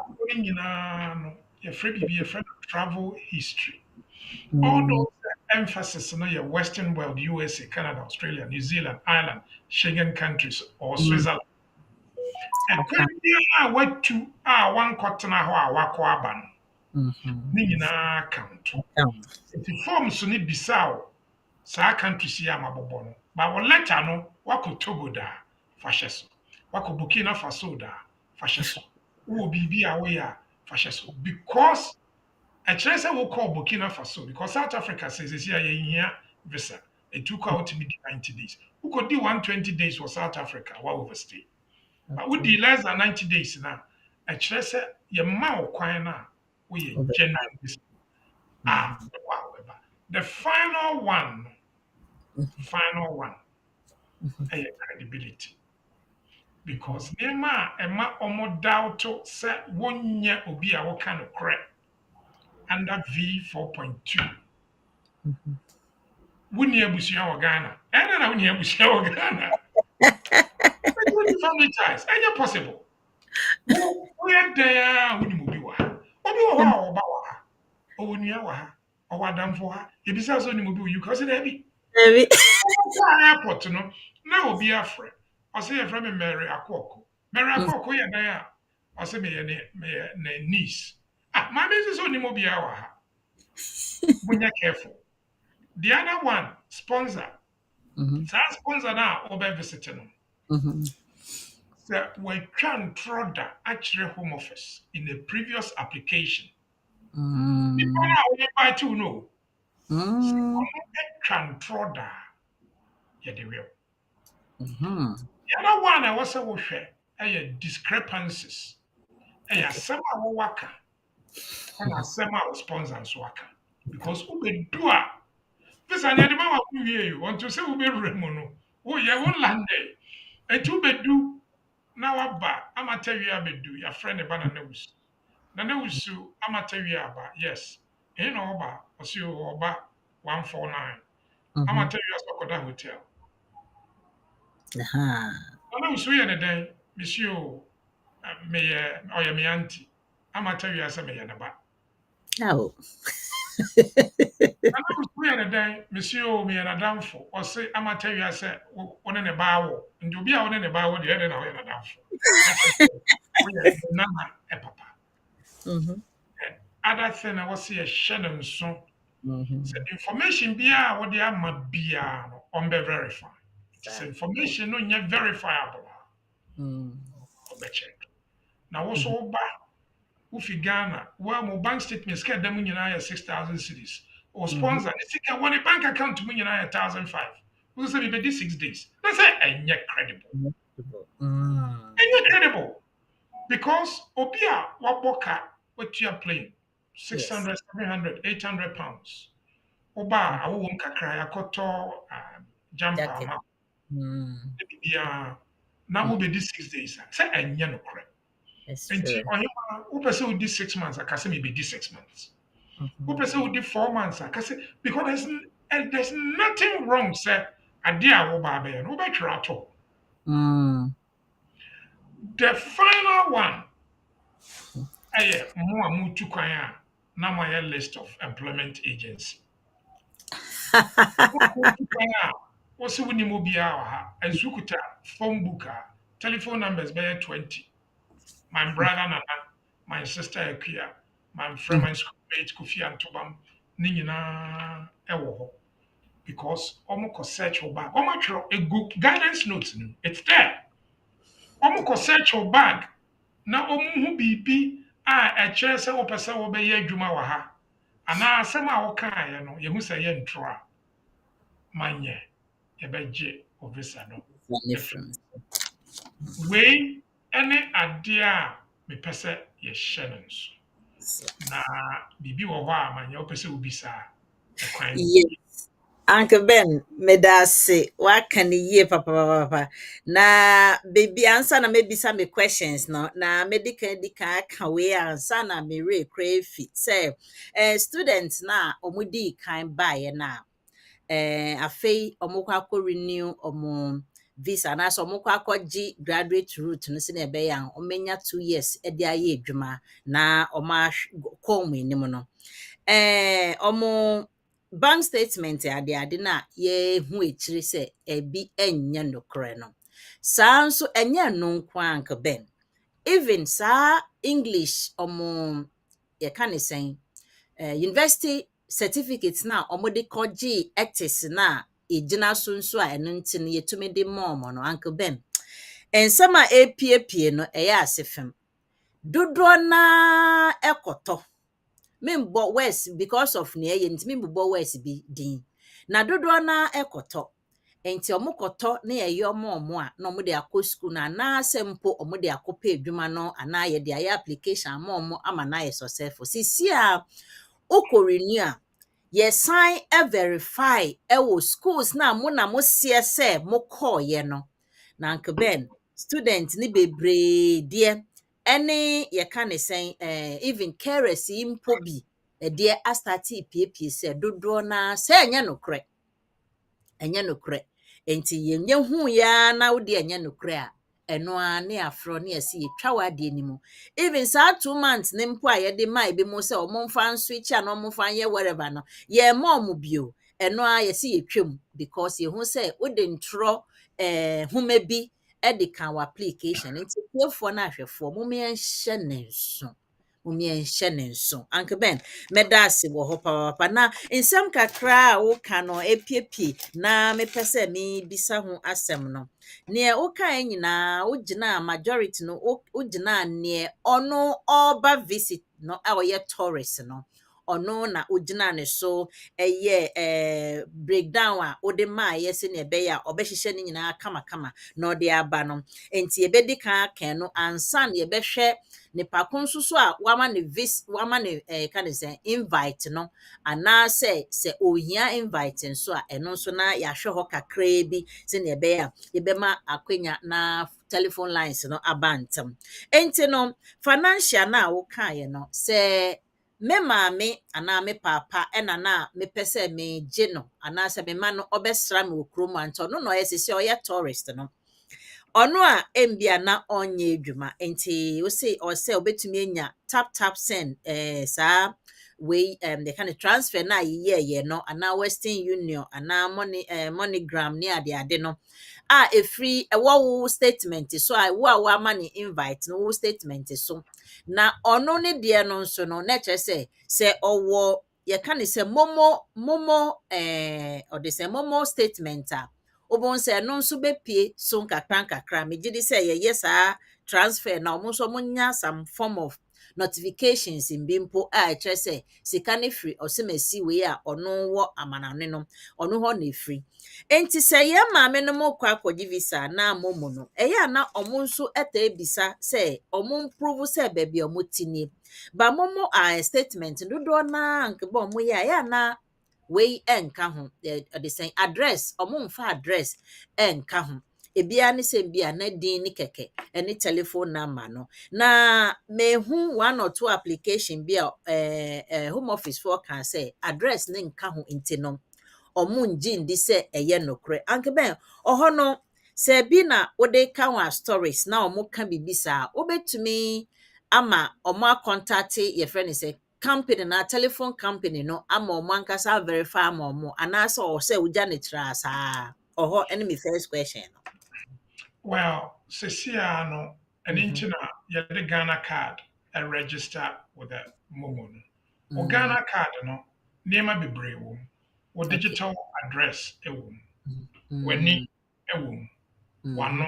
your friend be a friend of travel history. All those emphasis on your Western world, USA, Canada, Australia, New Zealand, Ireland, Schengen countries, or Switzerland. And when what to one cotton wako aban. Nina count. If forms to need Bissau, sa countries here mabobono. But what letter no, wako Togo da, fasheso. Wako Burkina Faso da, fasheso. Who be away, fasheso. Because I try to call Burkina Faso because South Africa says this year visa. It took out to me 90 days. Who could do 120 days for South Africa while overstay? But with the less than 90 days now, I try to say your mouth quiet now. We general Wow. The final one, credibility. Because nema Emma Omo doubt say one year obi a what kind of correct under V 4.2. Wouldn't you busua Ghana? And then I wouldn't you busua Ghana. But you family ties, and you possible. We are there, wouldn't you be wa? Obi wa oba wa. O nua wa. O wa damfo ha. E bisa so ni mo bi you cause there be. Maybe. Airport no. Na obi afre. O say your friend Mary Akoko. Mary Akoko ye dan a. O say me ne niece. Ah, my business so ni mo bi wa ha. Bunya careful. The other one, sponsor. That sponsor now over visiting. So we can throw that actually home office in the previous application. People now we buy to know. So can throw that. Yeah, they will. The other one I was a share discrepancies. Some are worker and some are sponsors worker. Because we do this and the man who hear you want to say we be remono. Oh, yeah, one land there. And you be do now aba. I'ma tell you be do your friend about na news. Na news I'ma tell you about yes. You know about was you about 149. I'ma tell you about that hotel. Na news we the day, monsieur me or your me auntie. I'ma tell you as me na ba. No. Na news we the day, monsieur me na damfo. Or say I'ma tell you as one in a bar. And you be out in a bar the other now in a damfo. Nana e papa. Other thing I was here shedding so. So information bia what they are bia on be verified. So information no yet verifiable. Be check. Now also ba ufi Ghana where my bank statement scare them nyina 6,000 cedis. Or sponsor it's when a bank account to me 1,005. We say be 6 days. That's say credible. Credible. Because Obia Waboka, what you are playing 600, 700, 800 pounds. Oba, I won't cry a koto jumper. Now will be this 6 days. Say, and you know, correct. And who person who did 6 months, I can say maybe this 6 months. Who person who did 4 months, I can say, because there's nothing wrong, sir. I dear Oba, no better at all. The final one. More mutu kwanya na my list of employment agency. What's when you mobile and Zukuta phone booker, telephone numbers by 20. My brother Nana, my sister Akia, my friend, my schoolmate Kofi and Tobam, Nina Ewo. Because almost search your bag. Almost a good guidance notes. It's there. Almost search your bag. Now, who be a chair say or person will be ye juma waha. And now, some our kind, you who say yen tra. Manye, a beje of Visano. Way any idea me pese ye shenons. Na bibi wawa, man, your person will be sa. Yes. Uncle Ben, medase, what can you papa? Na baby answer na maybe some questions no. Na medical dika can we answer na me re crave fit. Say students na omudi kan buy na afei omukwa akọ renew omo visa na so omukwa akọji graduate route no se na ebe ya omenya 2 years e de aye adwuma na oma kọ mu enim no omo bank statement ade na ye hu ekire se ebi enye nokore no saa nso enye no nkwa anka Ben even saa English omo ye kan sen university certificates na omode koji ethics na ejina so nso a eno ntin yetumi de mom no uncle Ben ensama apie no eya asefem dodo na ekoto membo west because of ne ye ntimi membo west bi din na dodo na ekoto enti omokoto na ye omo a na omode akọ school na asempo omode akọpa edwuma no ana ye de aye application ama ama na ye successful sisi a Oko renew ye sign e verify e wo schools na mo sie se mo call ye no na Uncle Ben student ni bebre de any ye can say even carers impo bi de astati piepie se dodo na se enya nokre enti yenye hu ya na wo de enya nokre a eno a ne afro ne ase yetwa wade nimu even sa 2 months ne mpo a ye de mai be mo se o mo mfa switch a no mo mfa ye wherever no ye mom bio eno a ye se yetwam because ye hu se wo de ntro huma bi e de kan wa application enti tiefo na ahwefo mo me enhye ne nso Uncle Ben medasi wo ho papa na nsem kakra a wo ka no epiepie na mepese me bisa ho asem no ne wo ka nyina wo gina majority no wo gina ne ono oba visit no a ye tourist no ono na wo gina ne so eye breakdown a wo de ma yesi ne be ya obehihye ne nyina kama na ode aba no enti ebedi kan no ansan ye behwe ne pakon so a wama ne wama ne kan say invite no ana se ohia invite nso a eno so na ya hwe ho kakra bi se ne be ya ye be ma akwenya na telephone lines no abantam enti no financial na wo kan ye no se me maame ana me papa na me pese me je no ana se me ma no obesra me okrom anto no yesese oye tourist no ono a embia na onye adwuma enti wo say or say obetumi anya tap send sa we the kind of transfer na ye no ana Western Union ana MoneyGram ne ade no a free wo statement so a wo money invite no wo statement so na ono ne de no nso no na kire say owo ye kan say momo or the say momo statement a obon say no nso bepie so nkakra me gidi say ye yes transfer na omo so nya some form of notifications in bimpo a kire say sika ne free osemasi we a ono wo amanane no ono ho na free enti say ye maame no mo kwa akodi visa na momo no eya na omo nso eta ebisa say omo prove say baby omo tini ba momo a statement dodo na nke ba omo ya na we enka ho the same address omo mfa address enka ho ebia ne se bia na din ni keke ene telephone number no na mehu one or two application bia home office for can say address ne nka ho intino omo ngi ndi se eye nokre anke ben oho no se bi na wode ka wa stories na omo ka bibisa obetumi ama omo contact your friend say company na telephone company no ama omo ankasa verify ama omo anasa o say uja ne trasa oho any me first question no. Well, Cecilia, no, and Mhm. into the Ghana card and register with the Momo. Or Mm, Ghana card, no, name a be brave, or okay. digital address, a womb, when need Mm, a womb, one mhm.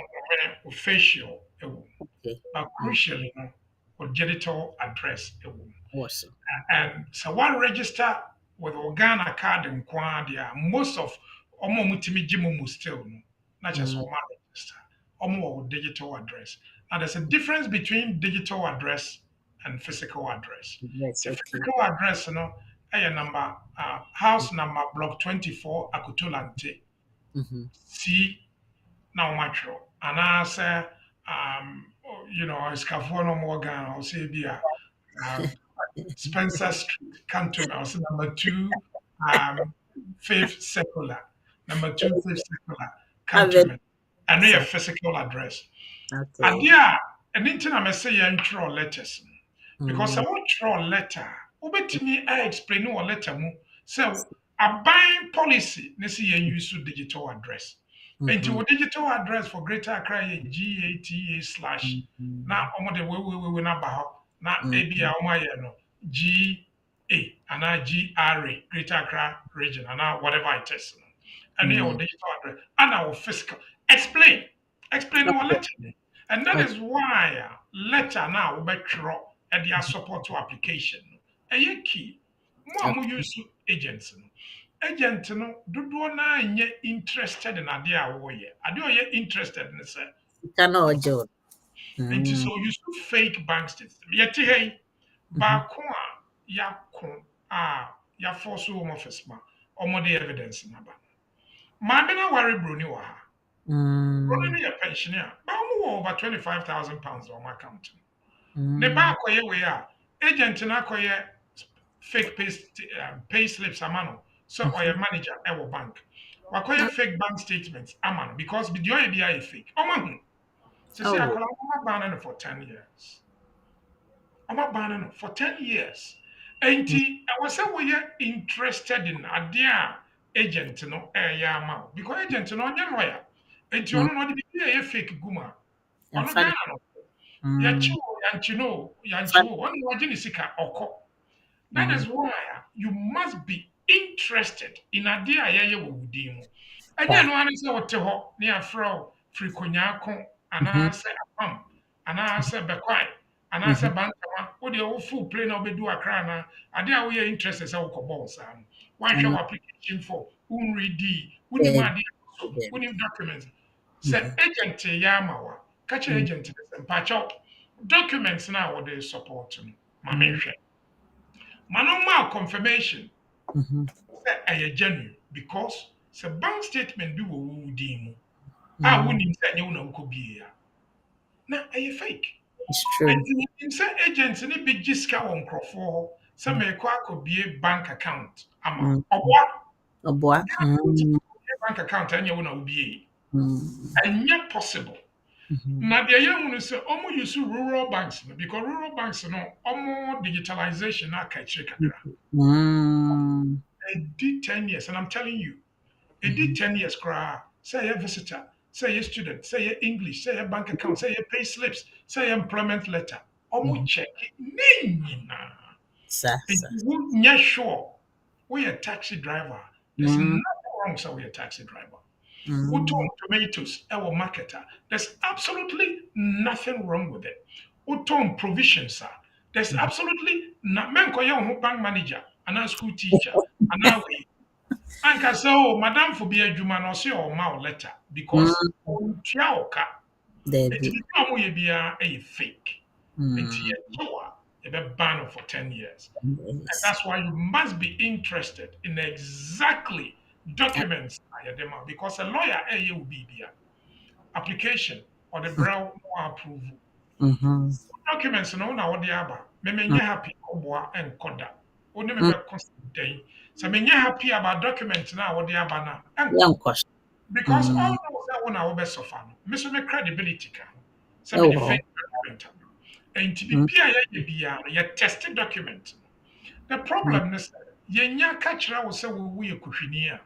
no facial, a womb, Okay. but Mm, crucially, no, or digital address, a womb. awesome. And so one register with Ghana card and Quadia, most of Omo Mutimi Jimumu still, no, not just Mm, Oma register, Omo digital address. Now there's a difference between digital address and physical address. yes, The okay. physical address, you know, a number, house number, block 24, Akutulante, Mhm. C, now metro. And I say, it's Cafuano Morgan, I'll say, um, Spencer Street, Canton. I was number two, um, Fifth Secular. Number two, Fifth Secular, Have it. Cantonment. I know your So, physical address. And okay. yeah, and into I say you draw letters. Because I Mm, won't draw letter. Ubet me, I explain what letter mu. So a buying policy, let's see you use digital address. Into mhm. a digital address for Greater Accra, GATA slash. Now, Mhm. the we na baho. Now, maybe Mhm. no GA and now GRA, Greater Accra region, and now whatever it is. And your Mm, digital address and our physical. Explain our okay. letter. And that Okay. is why letter now we draw and their support to application. And you key. More Okay. use agents. Agent no do na nye interested in idea warrior. Are you interested in say? Kana ojo. And Mm, so you fake bank statement. Yet hey, mhm. baako a yako ya force home office ma omo the evidence na ba ma me na worry broni wa ha broni no ye pensioner ba mo over 25,000 pounds on my account ne ba akoye we a agent na akoye fake pay slips amano so or your manager e wo bank wakoye fake bank statements amano because the oil be fake omo say akola omo ban for 10 years. I'm not banning for 10 years. And I was we are interested in a dear agent, no, yama, because agent, no, young lawyer. And you know, the fake guma. On Ghana, Yachu, Yanchino, Yanchu, one Wajinisika, or that is why you must be interested in a dear Yaya Wudimu. Again, one is what to ho near Fro, Friconyako, and I say a pump, and I say Bequai, and I say Bantama, what the full plane of Bedu Akrana, and there we are interested as our balls. One show application for Unready, Unim documents. Say agent Yamawa, catch agent and patch out documents now what they support. My normal confirmation say I genuine because the bank statement be wo wudi mu a wonim say nye una uko bia na I fake It's true. and you say agents ni big jiska won crofo say me kwa akobie bank account ama Oboa. bank account anya una ubie anya possible na the young one say omo use rural banks no, because rural banks no omo digitalization na ka chire kakra it did 10 years, and I'm telling you, it did 10 years, cry. Say a visitor, say a student, say a English, say a bank account, say a pay slips, say employment letter. Almost check it. If you not sure we're a taxi driver, there's nothing wrong, so we're a taxi driver. We turn tomatoes, our marketer. There's absolutely nothing wrong with it. We turn provisions, sir. There's absolutely not. Men call you bank manager, and a school teacher, and now I can say, oh, madam for be a human or say or my letter because Tiaoka, it's become a fake. It's a ban for 10 years. And that's why you must be interested in exactly documents because a lawyer will be there. Application or the brow approval. Documents no na what they are. Me happy and koda. Only me consider. So me happy about documents now what they are now. Because all those that one our best of fun. Me so me credibility can. So me fake document. And to be a tested document. The problem is yenya catcher will say we kuhwinia.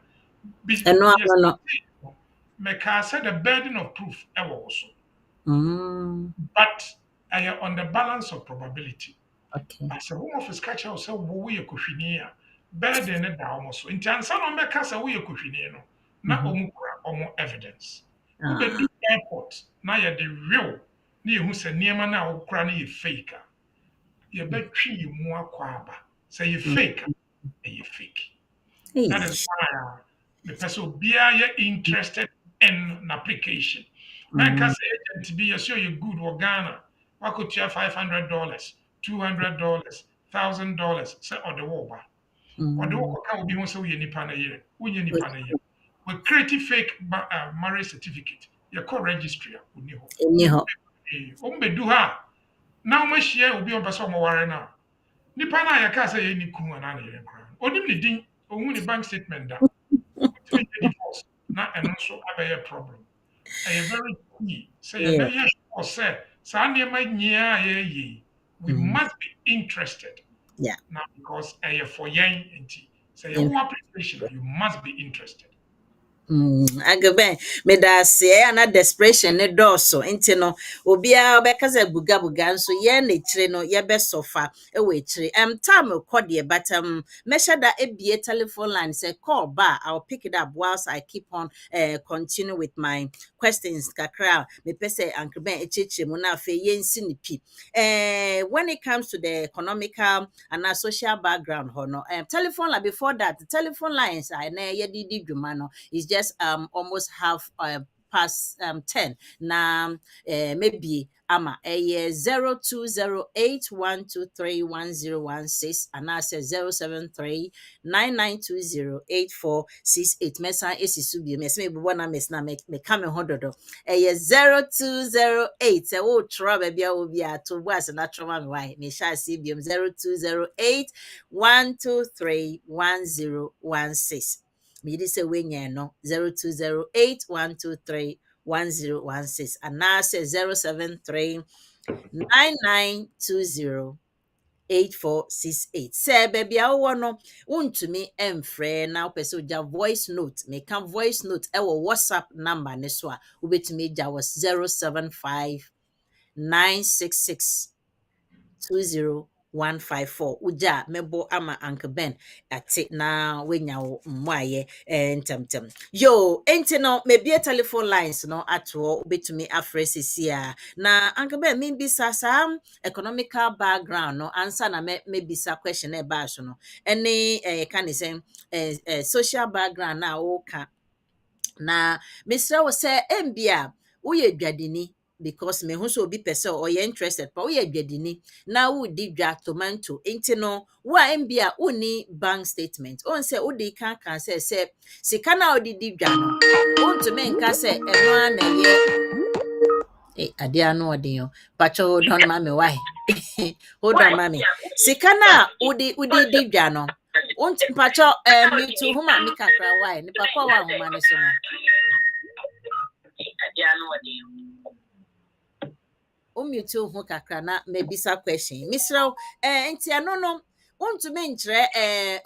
Make said the burden of proof also. But I am on the balance of probability. Okay. As a home office catcher will say we kuhwinia. Burden it down so. In terms of make us we kuhwinia no. Na omu evidence. We do airport. Na ya the real. Ni who say niema na okra na ye fake. You bet you mu akwa aba. Say you fake. You fake. That is why the person be interested in an application. Man can say agent be sure you good or Ghana. What could you $500, $200, $1,000 say on the wall? Or the work can be one so we nipa na year. We nipa na year. We create fake marriage certificate. You call registry. Do ha. Now my share will be on person more now. Nipa na ya ka say ye ni kun na na ye kra. Onim ni din ohun ni bank statement da. Divorce na and also have a problem. A very key say very sure say we must be interested. Yeah. Now because for yang say your application you must be interested. Agabe me da se ana desperation ne dɔɔso nti no obia obɛkaza buga nso ye na kyire no ye be sofa e we kyire time kɔ de but measure da ebie telephone line say call ba I'll pick it up whilst I keep on continue with my questions kakra me pese ankreben echichire mu na afa ye nsi ne pi when it comes to the economical and social background ho no telephone line before that the telephone lines I na ye didi dwuma no is just almost half 10 na maybe ama 0208-123-1016 and I say 073-9920-8468. Mesa esi so bi mesa me bo na mes na me ka me hododo 0208 wo tro ba bia obi ato bo ase na tro ma me why me sha se bi 0208-123-1016. Me di say we nya no 0208-123-1016 and I say 073-9920-8468. Say baby I no untumi emfre na opese oja voice note me can voice note e wo WhatsApp number ne so a ubetumi ja was 075-966-20154 uja mebo ama Uncle Ben ate na wenya wo mwaye entemtem yo enti no maybe telephone lines no ato betumi afresi a na Uncle Ben me bisa sa economical background no answer na me bisa question e ba so no any can say social background na o ka na Mr. was say mbia uye dwadini because me hu so obi pese o ye interested pa uye dwadini na wo di dwa tomato enti no wa mbia uni bank statement on say odi kan say sika na odi di dwa no on to me nka say eno na ye ade anu odi yo pacho hold on mami why hold on mami sika na odi di dwa no on pacho me to huma mi kakra why ni pa kwa wa huma ne so no umute ho kakra na mebisa question misra enti ano no untumi nkyerɛ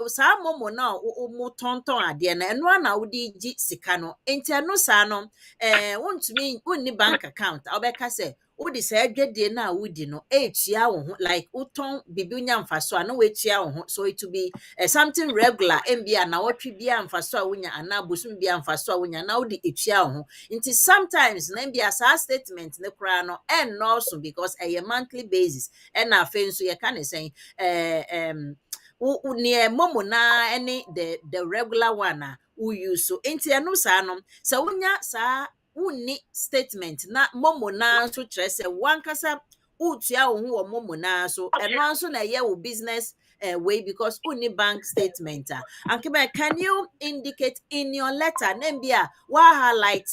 saa momo na mo tonton ade na eno na wodi gi sika no enti ano saa no untumi unni bank account obeka sɛ wodi saa adwedie na wodi no etua wo ho like uton bibi nya mfaso na wetua wo ho so it to be something regular mbia na wotwe bia mfaso a wonya ana bosum bia mfaso a wonya na wodi etua wo ho nti sometimes na mbia saa statement ne kra no also because a monthly basis and na afen so ye kan say near momo na any the regular one who use so enti eno saa no sa wonya saa unni statement na momo na so kire se wankasa utua wo ho wo momo na so eno anso na ye wo business way because unni bank statement Ankiba, can you indicate in your letter nembia wa highlight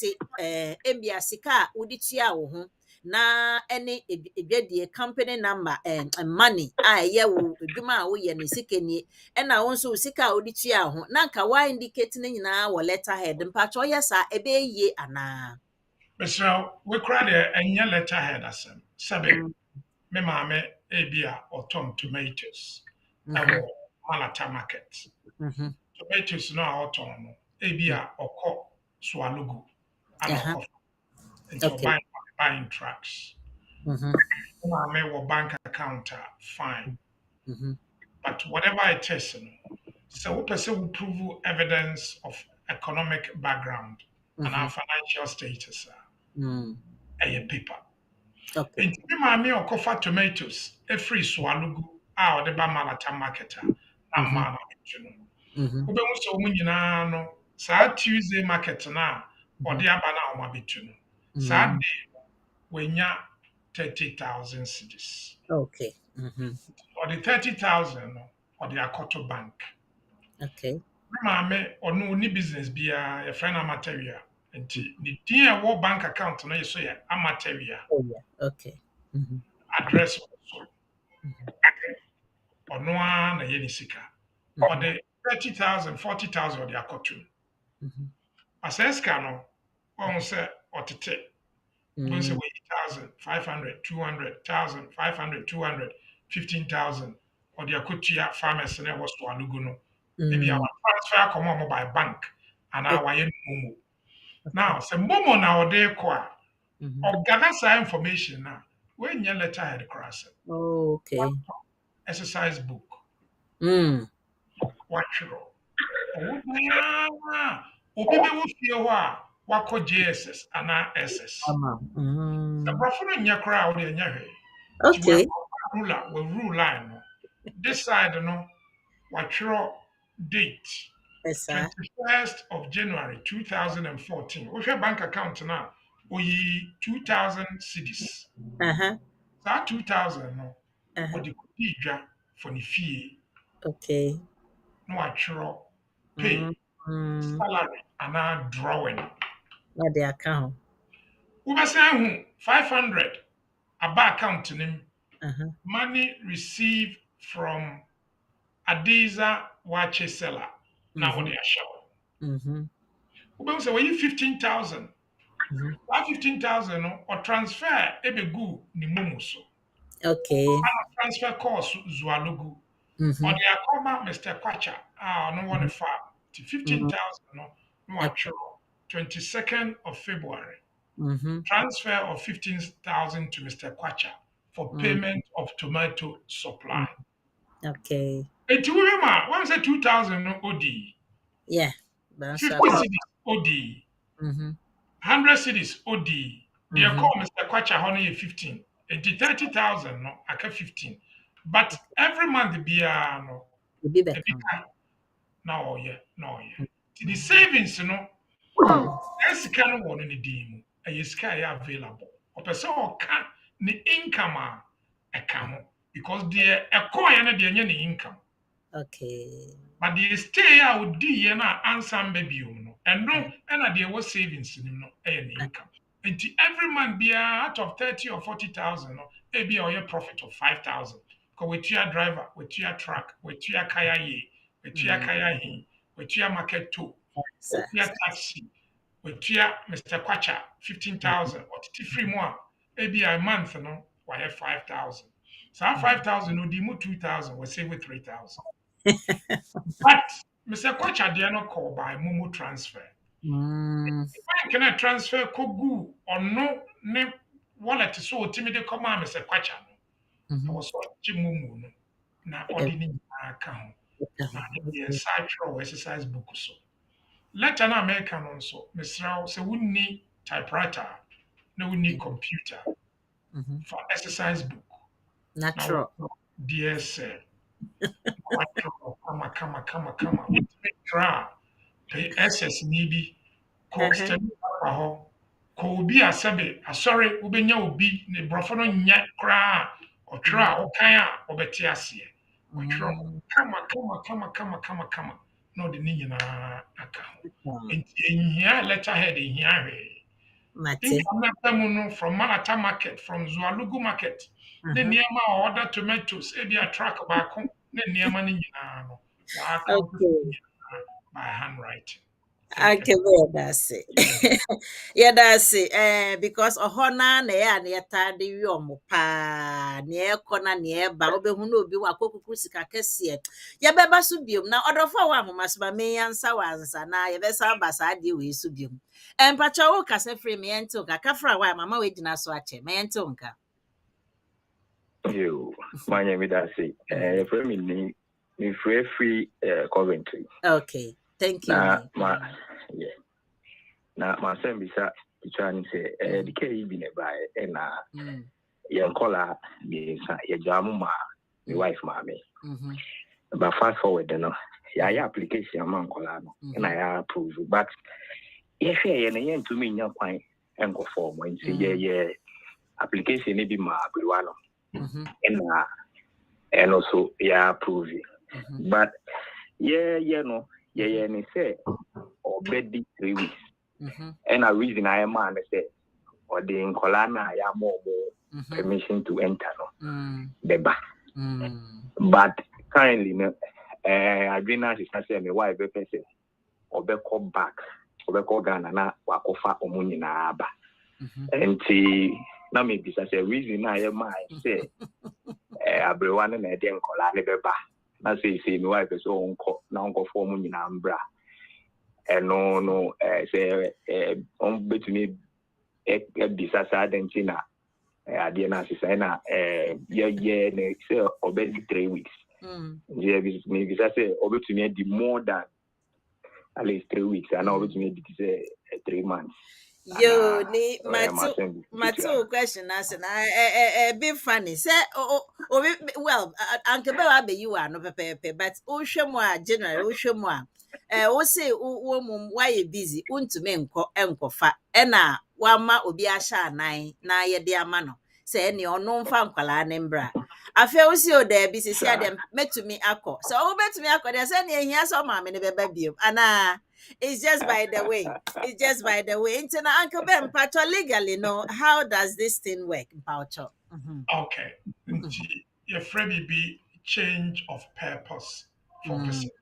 embia sika udi tua wo ho na any edwadie company number and money ye wo dwuma a wo ye no sikani e na wo nso sika odi tua ho na nka wa indicate ne nyina wo letterhead mpacho yesa ebe ye ana Mr. We cried a letterhead asem. Sabe, me mame ebia otom tomatoes. Ewo Malata market. Tomatoes no otom ebia oko Swalogo and oko. And buying trucks. Mame wo bank account fine. But whatever it is, so what person will prove evidence of economic background and our financial status. A paper. Okay. And mommy or coffee tomatoes, a free swallow out the Bamalata marketer. Man, Ube so munina sa Tuesday market na or the abana or mabitunu. Saturday when ya 30,000 cedis. Okay. Or the 30,000 or the Akoto Bank. Okay. Mame or no ni business be a friend amateur. And the dear war bank account no so ya amateur. Oh yeah. Okay. Address also. Or no one a yenisika. Or the 30,000, 40,000 or the Akoto. As Escano, one say or to take. One say 80,000, 500, 200, 1,000, 500, 200, 15,000 or the Akotia farmers and was to Aluguno. Maybe our transfer come on by bank and our Momo. Now, some Momo nowadays, or gather some information now. When your letter had crossed, Okay. exercise book, what you Obi will feel what JSS and SS. The prophet in your crowd in your head. Okay. Ruler will rule line. This side, no, what your date. Yes, sir. 21st of January 2014. What's your bank account now? Oyi 2,000 cedis. Uh-huh. That 2,000 no, or Uh-huh. the kudija for the fee, Okay. no actual Mm. pay, Mm. salary, and now drawing. Not the account. Ubasan 500 about account name. Uh-huh. Money received from Adiza Wache seller. Now what Mm-hmm. they are showing. Mm-hmm. Ubasan say, well, you 15,000. Mm-hmm. That 15,000 no, or transfer ebe gu ni momo so. Okay. Transfer cost Zualogu. Or Mm-hmm. the Akoma Mr. Kwacha, no one far to Mm-hmm. 15,000 no Okay. actual 22nd of February. Mm-hmm. Transfer of 15,000 to Mr. Kwacha for Mm. payment of tomato supply. Okay. And to remember, one said 2,000 OD, Yeah. That's 50 account. cities OD, Mm-hmm. 100 cities OD. They Mm-hmm. call Mr. Kwacha honey 15. And the 30,000 no, I can 15. But every month be no, The big a big account. no, yeah, no, yeah. The savings, Mm-hmm. sika no wɔ no ne din mu. Ɛyɛ sika a ɛyɛ available. Ɔpɛ sɛ ɔka ne income a ɛka ho. Because deɛ ɛkɔɔeɛ no deɛ ɛnyɛ ne income. Okay. But deɛ stay a odiiɛ no a ansa mba bio no, ɛno ɛna deɛ ɛwɔ savings no no ɛyɛ ne income. Nti every month biara out of 30 or 40,000 no, ebi a ɔyɛ profit of 5,000. Because wetua driver, wetua truck, wetua kaya ye, wetua Mm. kaya he, wetua market tow, Sir. wetua taxi, wetua Mr. Kwacha 15,000 or titi free more. Ebi a month no, why 5,000. So that 5,000 no, di mu 2,000, we save with 3,000. But Mr. Kwacha deɛ no call by Momo transfer. Mm. Bank na transfer kogu ɔno ne wallet so otimi de kɔma Mr. Kwacha no. Mm-hmm. I was so Momo no. Na ɔde ne nyinaa ka ho. Na yɛ Okay. nsa atwerɛ wɔ exercise book so. Letter na America no nso, mesrɛ wo sɛ wonni typewriter na wonni computer Mm-hmm. for exercise book. Na Natural. dear sir, watwerɛ kama. Wotumi twerɛ a pɛ SS ni bi kɔ Uh-huh. study papa hɔ. Kɔ obi a sɛbe asɔre wobɛnya obi ne borɔfo no nyɛ koraa a ɔtwerɛ a wokan a wɔbɛte aseɛ. Ɔtwerɛ Mm. kama na ɔde ne nyinaa aka ho. Mm. Nti ehia letterhead ehia hwee. Mate. Income na pɛ mu no from Malata market, from Zualugu market. Ne Uh-huh. nneɛma a ɔda tomatoes ebi a truck baako ne nneɛma no nyinaa no wɔaka Okay. by handwriting. Thank Okay, you. well, that's it. Yeah, that's it. Because ohona na ya na yata de wi omo pa na ekona na eba obehu na obi wa kokuku sika kese. Ya beba so biom na odofo wa ahoma so ba me yansa wansa na ye besa ba sa de we so biom. Empacha wo kasa free me ento ka kafra wa mama we gina so ache me ento nka. You, my name is Darcy. For me free Coventry. Okay. Thank you. Na Me. yeah. Na my son bisa trying say the K be nearby and young collar the your jamu ma my wife mommy. But fast forward yeah application man collar and I approve. But if you to me your point and go form when say yeah application maybe ma Mm-hmm. and also yeah approve it. But yeah me say already 3 weeks. And a reason I am man say or the Incolana I am more permission to enter the bar. But currently I dream as I say my wife say or be call back or be call Ghana na wakofa omuni na aba. And na me bisa say reason I am say everyone na dey Incola ne beba. Na say my wife so unko for omuni na mbra. No say on between bisa sa dentina ade na sisa na yeah ne say obedi 3 weeks. Yeah me bisa say obetumi di more than at least 3 weeks and obetumi di say 3 months. Yo, ni matu question as na bit funny. Say well, Uncle Bella be you are no pepe, but Ushemwa general Ushemwa. wo say wo mum why busy untume enkofa na wama obi ahya anan na ye de ama no say ne ono mfa nkwala ne mbra afi wo say o da bi sisi ade metumi akọ so wo betumi akọ de say ne ehia so ma me ne beba biom ana it's just by the way. It's just by the way. Into Uncle Ben, Pacho, legally, no. How does this thing work, Pacho? Okay. Your friend be change of purpose for visit.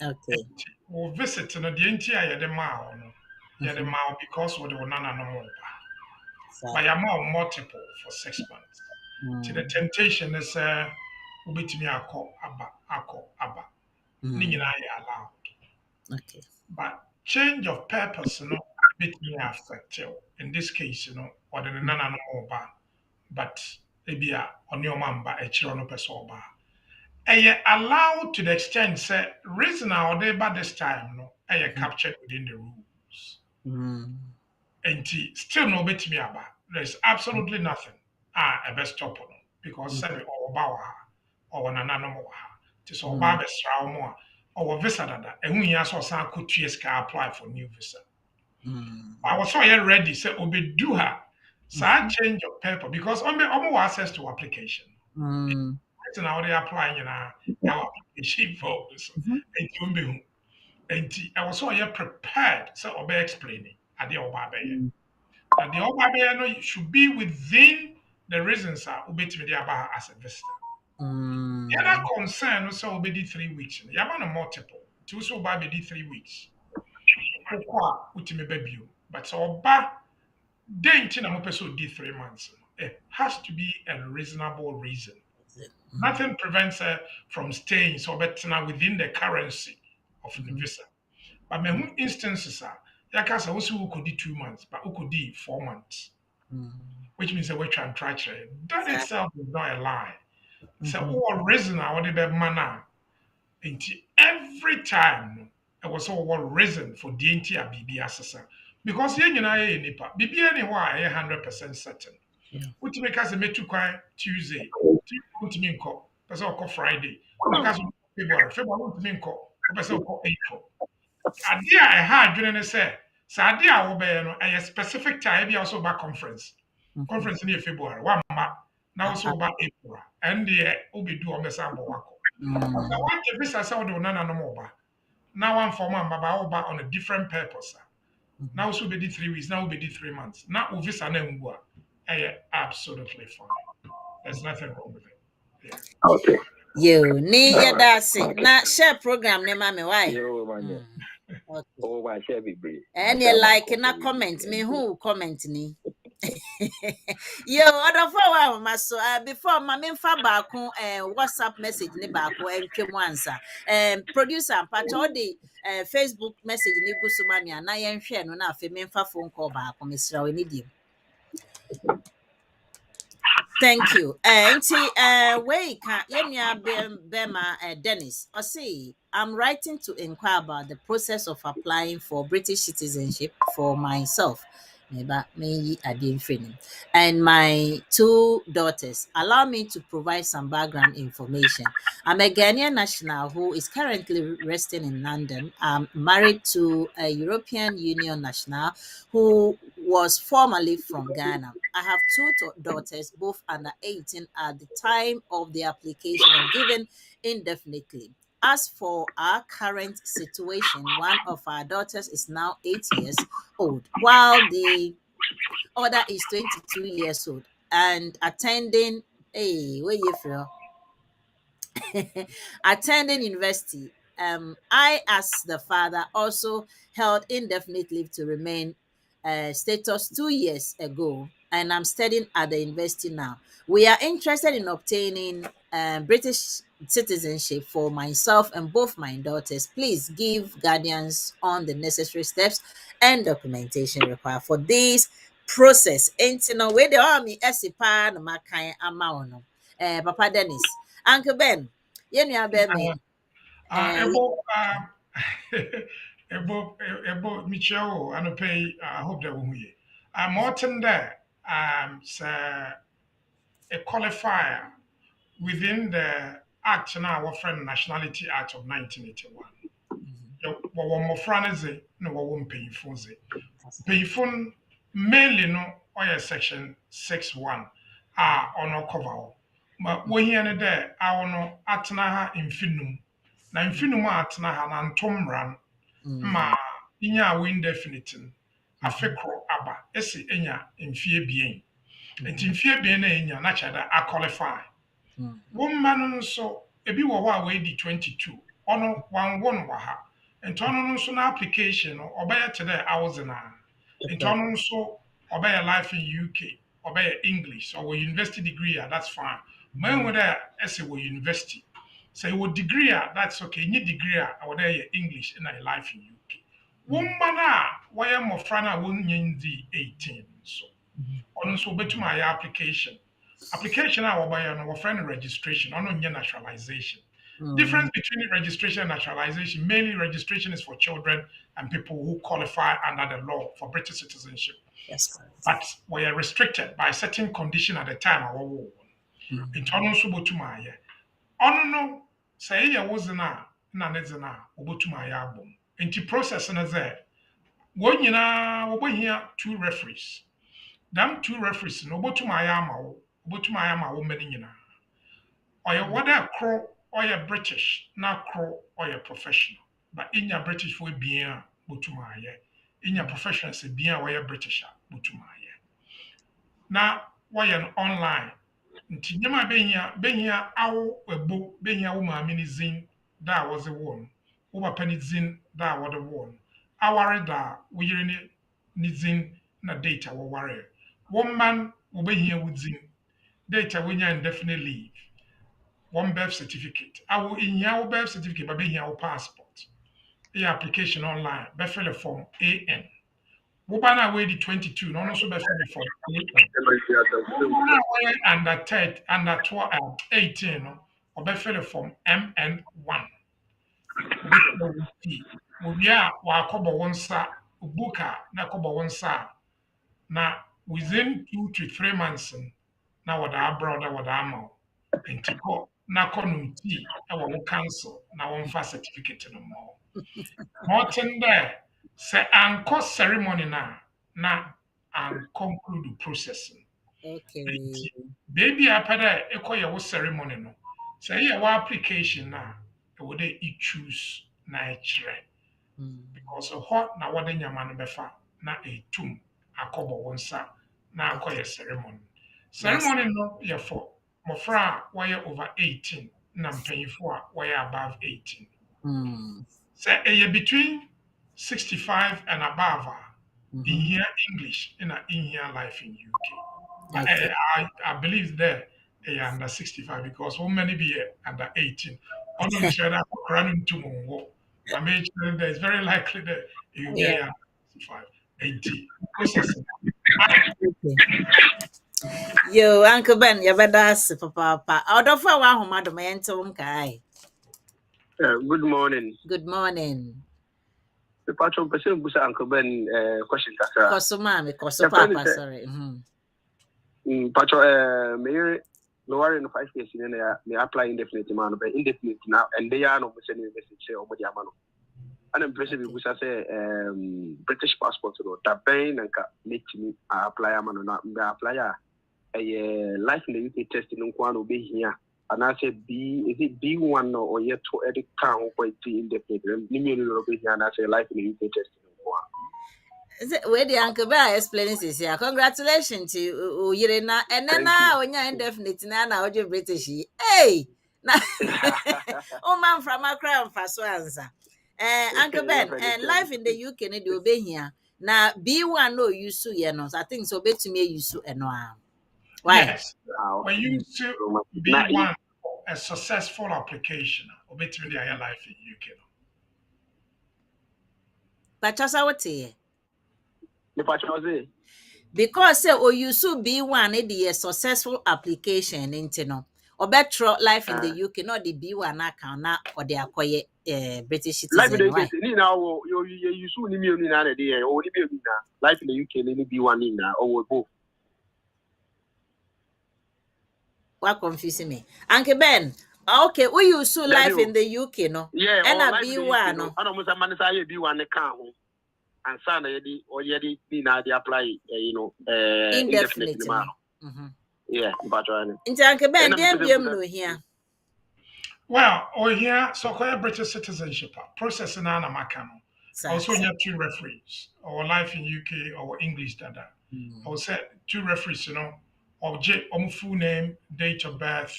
Okay. Or visit no the entire the mile no. Yeah, the mile because we the nana no more. But you're more multiple for 6 months. To the temptation is ubit me ako aba. Ni nyina allowed. Okay. But change of purpose, bit me affect you. In this case, or the nana no more ba, but maybe on your mamba a chirono pesoba. And allowed to the extent say reason our day by this time, captured within the rules. And still no bit me about. There's absolutely nothing. A best stop on because say or bawa or nana no more. Tis all baba straw more or visa that and we also san could apply for new visa. I was so ready, say obe do her. So I change your paper because on the access to application. Right now they applying in our application for this. And I was so prepared, so obe explaining at the obabe. That the obabe no should be within the reasons are obetimi dey about as a visitor. The other concern also obedi 3 weeks. Yama multiple. To so obedi 3 weeks. But so oba day na mo person did 3 months. It has to be a reasonable reason. Nothing prevents her from staying so better within the currency of the visa. But many instances are yakasa also who could do 2 months, but who could do 4 months. Which means that we're trying to try that itself is not a lie. So all reason I wanted that manner. Every time it was all reason for the entire BB assessor. Because here you know nipa BB anywhere 100% certain. What make us make you quite Tuesday, to me call, person call Friday, because February to me call, person call April. Idea I had during the say, so idea will be a specific time, be also about conference. Conference in February, 1 month, now also about April, and the Ubi do on the sample. After one visa saw the nana no more. Now one for man, but on a different purpose. Now so be 3 weeks, now be 3 months. Now visa na absolutely fine. There's nothing wrong with it. Yeah. Okay. You need your dancing. Not share program, ne mami, why? Yo, man. Okay. Oh, my share be brave. And you like na comment me who comment ni. Yo, other for a while, so before my main baako WhatsApp message ni baako and twem answer. Producer part all the Facebook message ni gu so mami na yen hwe no na afi me mfa phone call baako mesra we ni dim. Thank you. We can Bema Dennis. I see. I'm writing to inquire about the process of applying for British citizenship for myself. And my 2 daughters. Allow me to provide some background information. I'm a Ghanaian national who is currently residing in London. I'm married to a European Union national who was formerly from Ghana. I have 2 daughters, both under 18 at the time of the application and given indefinitely. As for our current situation, one of our daughters is now 8 years old, while the other is 22 years old and attending where you from? Attending university. I, as the father, also held indefinite leave to remain status 2 years ago, and I'm studying at the university now. We are interested in obtaining British citizenship for myself and both my daughters. Please give guardians on the necessary steps and documentation required for this process. And you know, where the army esipa no makan ama Papa Dennis, Uncle Ben. Yenya Beme. Ebo Michelle, and pay. I hope that will be. I'm Morton there. Sir, a qualifier within the Act now, our friend Nationality Act of 1981. wɔwɔ mmɔfra no dze na wɔwɔ mpanyinfo dze. Mpanyinfo mainly no ɔyɛ section 6(1) a ɔno cover hɔ. Ma wɔhia no dɛ awo no atena ha mfinum. Na mfinum a atena ha na ntomran ma inya awo indefinite no afekro aba esi enya mfie bien. Nti mfie bien na enya na kyada a qualify. Woman no nso ebi wɔ hɔ a wɔadi 22 ɔno wanwo no wɔ ha. Nti ɔno nso na application no ɔbɛyɛ te dɛ awɔdze na. Nti ɔno nso ɔbɛyɛ life in UK, ɔbɛyɛ English, or university degree, that's fine. Man with that as a university. Say what degree, that's okay. Any degree, I would English in a life in UK. Woman, why am I frana won't the 18? So, also bet my application. Application, I will buy an friend registration, on your naturalization. Difference between registration and naturalization, mainly registration is for children and people who qualify under the law for British citizenship. Yes, but we are restricted by certain condition at the time of our war. In Tono Subotumaya. On no, say ya wasn't na Nezana, Obotumaya album. Into process and as there. When you know, we here 2 referees. Them 2 referees, no Obotumayama woman in ya. Or your whether crow or your British, not crow or your professional. But in your British will be a Botumaya. In your profession, say be a way British Botumaya. Now, why an online? Nti nyama behia awo ebo behia wo maame ni zin da was the one. Wo papa ni zin da was the one. Aware da wo yire ni zin na data wo ware. One man wo behia wo zin. Data wo nya indefinite leave. One birth certificate. Awo inya wo birth certificate ba behia wo passport. The application online be fill a form AN. Wobana we di 22 no also be fill the form under 10 under 12 18 no or be fill the form MN1. We are wa kobo wonsa buka na kobo wonsa na within 2 to 3 months na wada brother wada ama entiko na konumti e wo cancel na won fa certificate no more. Morton there say anko ceremony na and conclude the processing. Okay. Baby apada ekoye wo ceremony no. Say ye wo application na e would they choose na echre. Because of hot na wade nyama no befa na etum akobo wonsa na akoye ceremony. Ceremony no ye for mofra why over 18 na mpanyifo why above 18. Say between 65 and above in here English in here life in UK. Okay. I believe there they are under 65 because how many be under 18? Only share running to Mongo. I mean, it's very likely that you will be under 65, 80. Processing. Yo, Uncle Ben, you better ask Papa. Out of our home, Madam Anton Kai. Good morning. Good morning. The patron person busa Uncle Ben question kakra. Koso Papa, sorry. Patron no worry no 5 years in me apply indefinite man but indefinite now and they are no send message say omo dia mano. And impressive busa say British passport no that ben nka metimi apply amano na me apply life in the UK test no kwa no be here. And I said is it B1 or yet to edit town quite indefinite and I say life in the UK test. Where the Uncle Ben explaining this here. Congratulations to Irena and then now when you're indefinite now you're British. Hey, oh man from Accra and Faswanza. Uncle Ben and life in the UK need to be here. Now B1 no you sue I think so bet to me you sue and why? Yes. When you be one a successful application or between the higher life in UK. But just I would say because say you should be one a successful application into no or better life in the UK, not the B1 account now or the acquire British citizen. Life in the UK now you soon immune in a day or life in the UK any B1 in or both. What confusing me, Uncle Ben? Okay, we use life in the UK, no? Yeah, And or a life in the UK, no. B1. I don't know man say be one account and son or yedi be na dey apply indefinite man. Yeah, but in Uncle Ben, no here. Well, or here, so called British citizenship process in Naa Manye Ten. Also, you have 2 referees, or life in UK or English dada. I will say 2 referees, or full name, date of birth.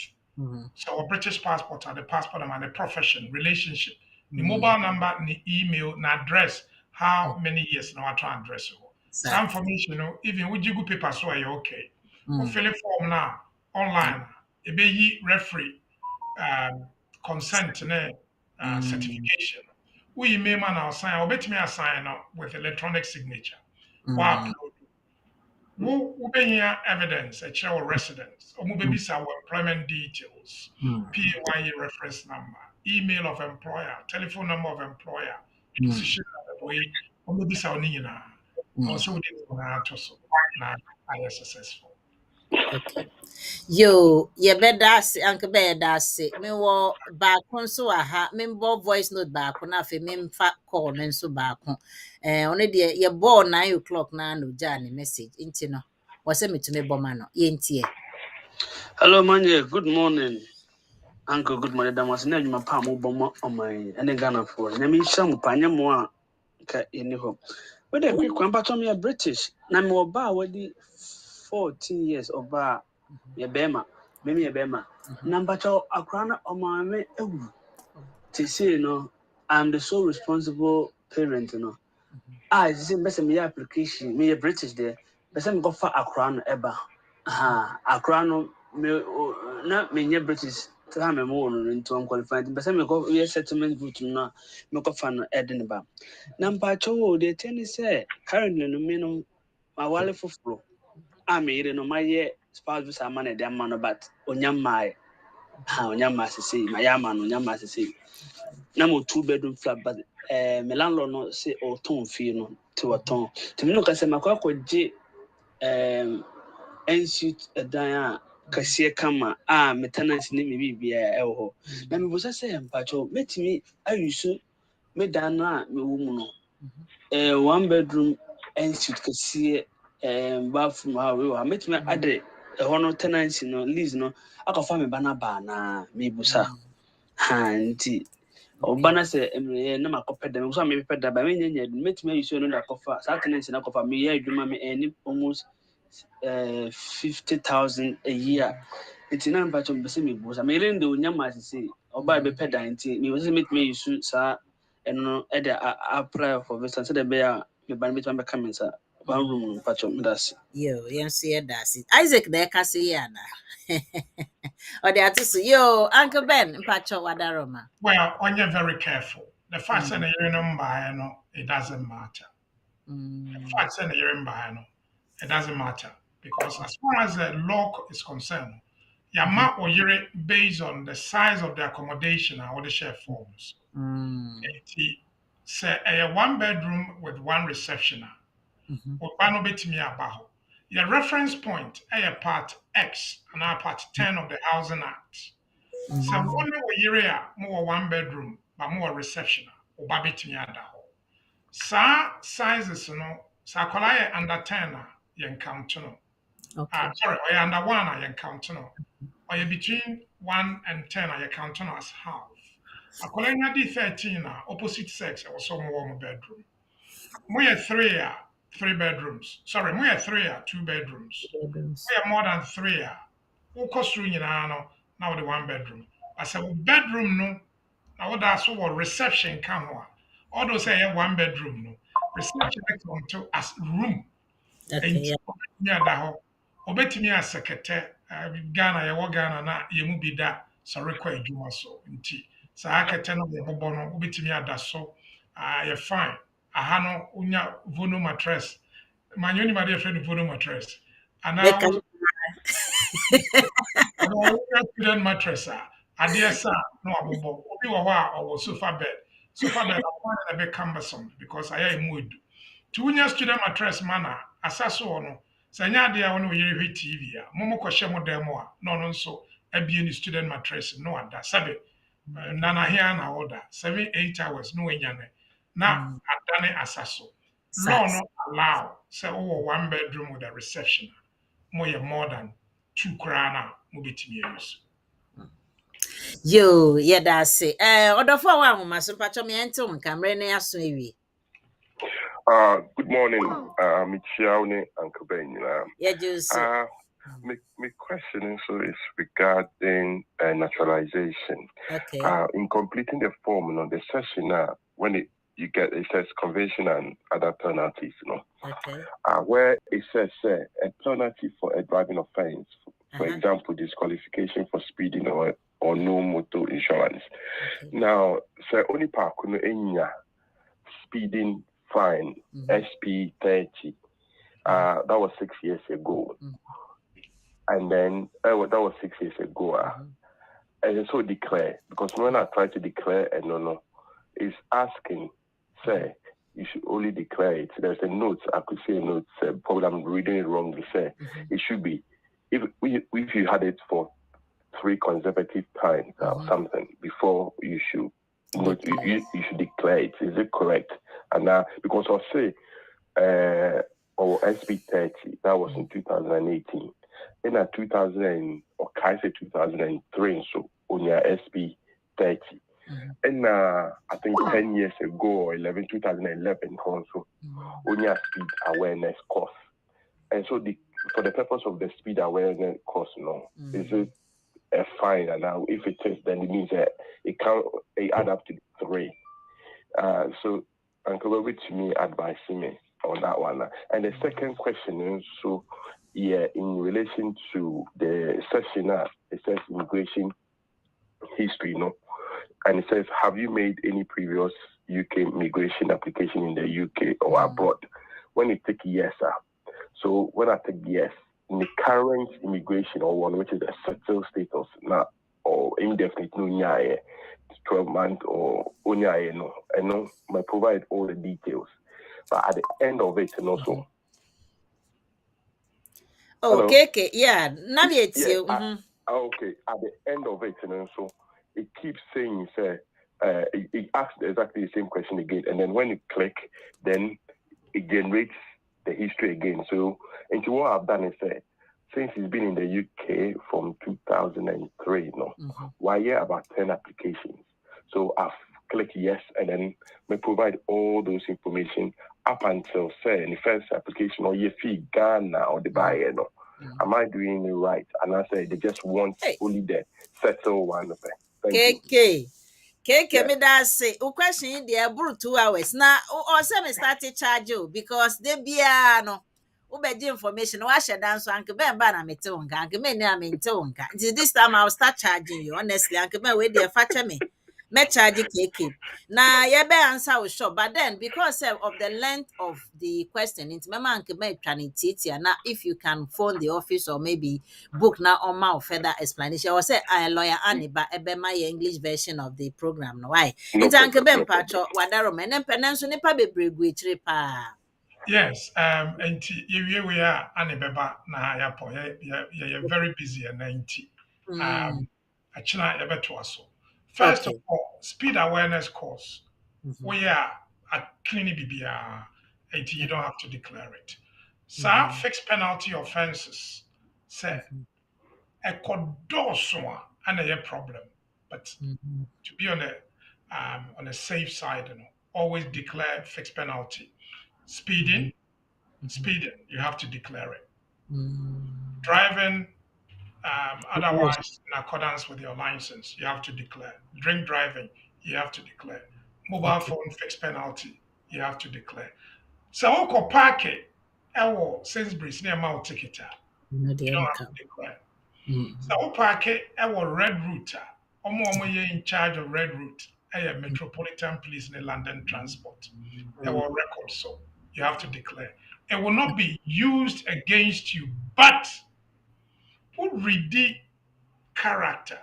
So a British passport and the passport and the profession, relationship, the mobile number, the email, the address, how many years now I try and address you. Some information, even with you paper, so are you okay? We fill a form now online. A be referee consent certification. We may man our sign or bet me a sign up with electronic signature. Wow. Who be here evidence a show residence or maybe our employment details, PAYE reference number, email of employer, telephone number of employer, position of the way, or maybe our nina. Also, we didn't to so now I am successful. Okay. Yo, ye bedase, Uncle bedase. Me wo back so aha. Me bo voice note back na fe me fa call no so back. Only de ye bo 9 o'clock na no jani message. Inti no. Was me to me bo man no. Ye ntie. Hello, Manye. Good morning. Uncle, good morning. That was never my palm over on my and Ghana for. Let me show you Panyamwa in the home. But the quick one, but me a British. Now, more bar already 14 years of bar. Ye Bema, maybe a Bema. Number 2, a crown on my me. To say, I'm the sole responsible parent, I see, best me application, me a British there. Best I'm go for a crown ever. A crown me not me British time and more into unqualified. But I'm go settlement route now. Me go fan Edinburgh. Number 2, the tennis say currently no minimum my wallet for flow. I made no my year spouse with a man at them man but onyam my onyam say my yaman onyam say. Now 2-bedroom flat but me landlord no say or ton fee no to a ton. To me no can say my kwa je ensuite dan kase kama me tenants ni me bibia ewo na me bosa say mpacho metimi ayusu me dan na me wo mu no 1-bedroom ensuite kase bathroom ha we metimi ade no tenants no lease no akafa me bana ba na me bosa nti obana say emre na makope dem so me peda ba me nyanya metimi ayusu no da kofa sa tenants na kofa me ya adwuma me any almost 50,000 a year. It's in ambacho mbese me bosa. Me rende onyama asese. Oba be peda nti. Me was meet me use sa eno e de apply for visa so de be a me ban meet me come sa one room mpacho me das. Yo, see that's it. Isaac there can say yana. Or they are to say, yo, Uncle Ben, mpacho wadaroma. Well, when you're very careful, the fact that you're in it doesn't matter. The fact that you're in it doesn't matter because as far as the law is concerned, your mark or you're based on the size of the accommodation or the share forms. Say a 1-bedroom with 1 reception. Your reference point a part X and a part 10 of the Housing Act. So one area more 1-bedroom but more reception or babit me ada. Sa sizes sa kwala under 10 yen count no. Sorry, or under 1 yen count no. Or you between 1 and 10 you count no as half. Akwala nya di 13 opposite sex or some more bedroom. More 3 bedrooms. Sorry, more 2 bedrooms. We are more than 3 who cost through now the 1-bedroom. I said bedroom no. Now that's what reception come on. All those say 1-bedroom no. Reception until as room. Okay. Yeah, that obetimi as secretary Ghana ya Ghana na yemu bi da sorry kwa adwuma so nti sa akete no bobo no obetimi ada so you fine aha no unya vono mattress manyoni ma dey friend vono mattress and now student mattress adeɛ sa no abobo obi wɔ hɔ a ɔwɔ sofa bed a bit cumbersome because I am mood to unya student mattress mana asaso no sɛ nya adeɛ a wɔn yɛrehwɛ TV a momo kɔhyɛ mo dan mu a no nso Any student mattress no ada sabe nana here na order 7-8 hours no enyane na adane asaso law no allow say oh 1 bedroom with a reception more than 2 krana mo betimi use. Yo, yeah, that's it. Odofo wa ahoma so pacho me ente nkamre na yaso ewie. Good morning, Michiaune and Kabin. Yeah, just my question is regarding naturalization. okay. In completing the form on the session, when you get it says convention and other penalties, Okay. Where it says a penalty for a driving offense, for example, disqualification for speeding or no motor insurance. Okay. Now, only parkuno enya speeding fine, SP 30. That was 6 years ago. And then that was 6 years ago. And so declare, because when I try to declare and no, it's asking, say, you should only declare it. There's a note, I could see a note, probably I'm reading it wrongly, say, it should be, if you had it for 3 consecutive times or something before you should, you should declare it. Is it correct? And because I'll say, or SP 30, that was in 2018. Then at 2003, so on your SP 30. And I think 10 years ago or 2011 also, on your speed awareness course. And so for the purpose of the speed awareness course, is it a fine? And now if it is, then it means that it add up to 3. So Uncle Robert to me advising me on that one. And the second question is in relation to the session, it says immigration history, and it says, have you made any previous UK immigration application in the UK or abroad? When you take yes, so when I take yes, in the current immigration or one which is a settled status now or indefinite 12 months or no, I provide all the details. But at the end of it, and also. Okay, yeah, navigate you. Okay, at the end of it, and also it keeps saying, it asks exactly the same question again, and then when you click, then it generates the history again. So, into what I've done is since he's been in the UK from 2003, why about 10 applications. So I've clicked yes, and then we provide all those information up until say the first application or your fee Ghana or the buyer. Am I doing it right? And I say they just want only the settle one of them. KK, me that say, question the about 2 hours. Now, or some started charge you because they be no. Ubedi information, wash your dance, Uncle Ben Banna me to Uncle Ben, I mean to Uncle. This time I'll start charging you, honestly, Uncle Ben, wait there, fetch me. Me charge KK. Now, your be answer was sure, but then because of the length of the question, it's my man can make tranitity. Now, if you can phone the office or maybe book now on my further explanation, or say I lawyer Annie, but my English version of the program. No, why? It's Uncle Ben Patro, Wadaro, and Penansu Nipa be brig Yes, and we are Anibeba na yapo. You're very busy and 90. Achina ebetuaso. First of all, speed awareness course. We are at clinic BBR, and you don't have to declare it. So fixed penalty offenses say a codoso and a problem, but to be on a safe side, always declare fixed penalty. Speeding, you have to declare it. Driving, otherwise in accordance with your license, you have to declare. Drink driving, you have to declare. Mobile phone fixed penalty, you have to declare. So Oko Park it, Sainsbury's near Mount Ticket, you don't have to declare. So Oko Park it, Red Route, Omo in charge of Red Route, Metropolitan Police in London Transport. Record, so you have to declare. It will not be used against you, but who read the character?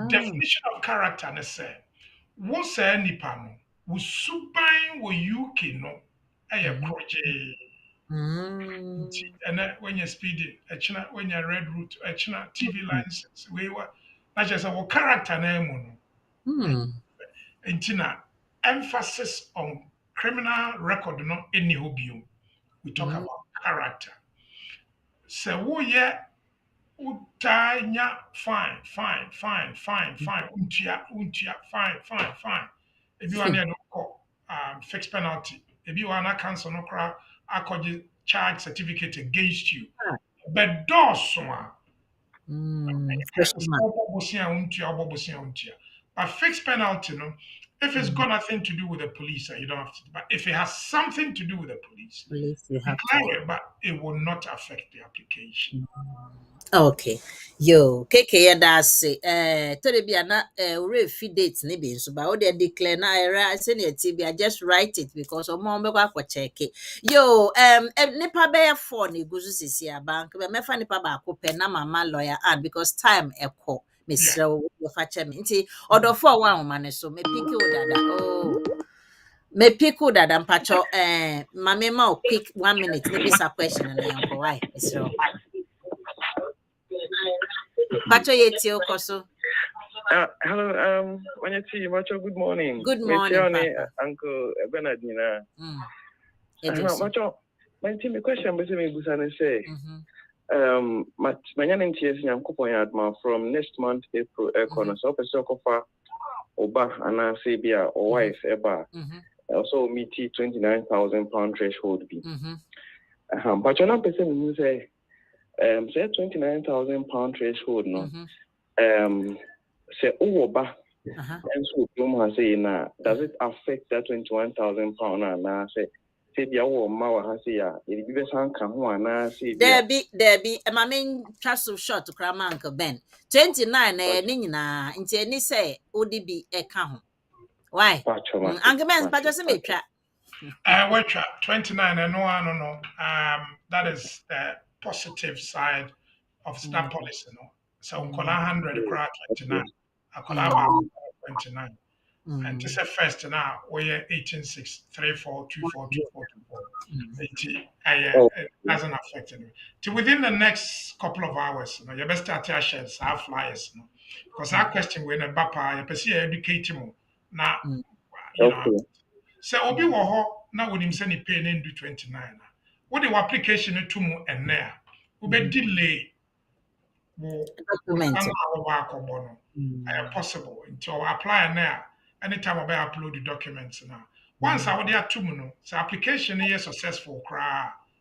Definition of character, and say, what say nipa no, wo suban wo UK no, a kroje. And then when you're speeding, when you're red route, TV license, we were not just our character name. And emphasis on criminal record, not any hobby. We talk about character. So, yeah, Utanya, fine. Untia, fine. If you are near no fixed penalty, if you are not cancel no crowd, I could charge certificate against you. But doswa, but fixed penalty, no. If it's got nothing to do with the police, you don't have to. But if it has something to do with the police, You have declare it, but it will not affect the application. Okay. Yo, keke ya da se tore bia na ore fi date ni bi nso ba o de declare na era say na ti bia just write it because omo be kwa check it. Yo, nipa be ya 4 na eguzu sisi ya bank be mefa nipa ba ko pe na mama lawyer and because time ekọ mesre wo fa che me nti odofo wa homa ne so me pick o dada. Oh. Me pick o dada mpacho mama ma o quick 1 minute ni bisa question na yanko why mesre. Pacho yeti okoso. Hello, Wanyati, Macho, good morning. Good morning, Papa. Uncle Bernard. Macho, my team question, but me Busane say, my name is Yankupo from next month, April, corner, so Pesokofa, Oba, and Sabia, or wife, Eba, also meet £29,000 threshold be. But you're not person who say, say £29,000 threshold, no. Say Oba, and so you say, does it affect that £21,000? And say the hour Mawa has here, if you can come one, say there be my main trust of short to cram Uncle Ben 29 nina into any say ODB account. Why? Uncle Ben, but just me trap. What 29 and no. That is the positive side of that policy, no. So call 100 crowd 29. I call 29. And this is first now we are 18.634242424. It doesn't affect it. So within the next couple of hours, you best start to share our flyers, because our question when a bapa you pursue educating now, you know. So obi wo ho na wonim se ni pay na 29 na. What the application to mu enne we be delay wo Document. Possible until apply now. Anytime I upload the documents now. Once I would have two no, so application is successful,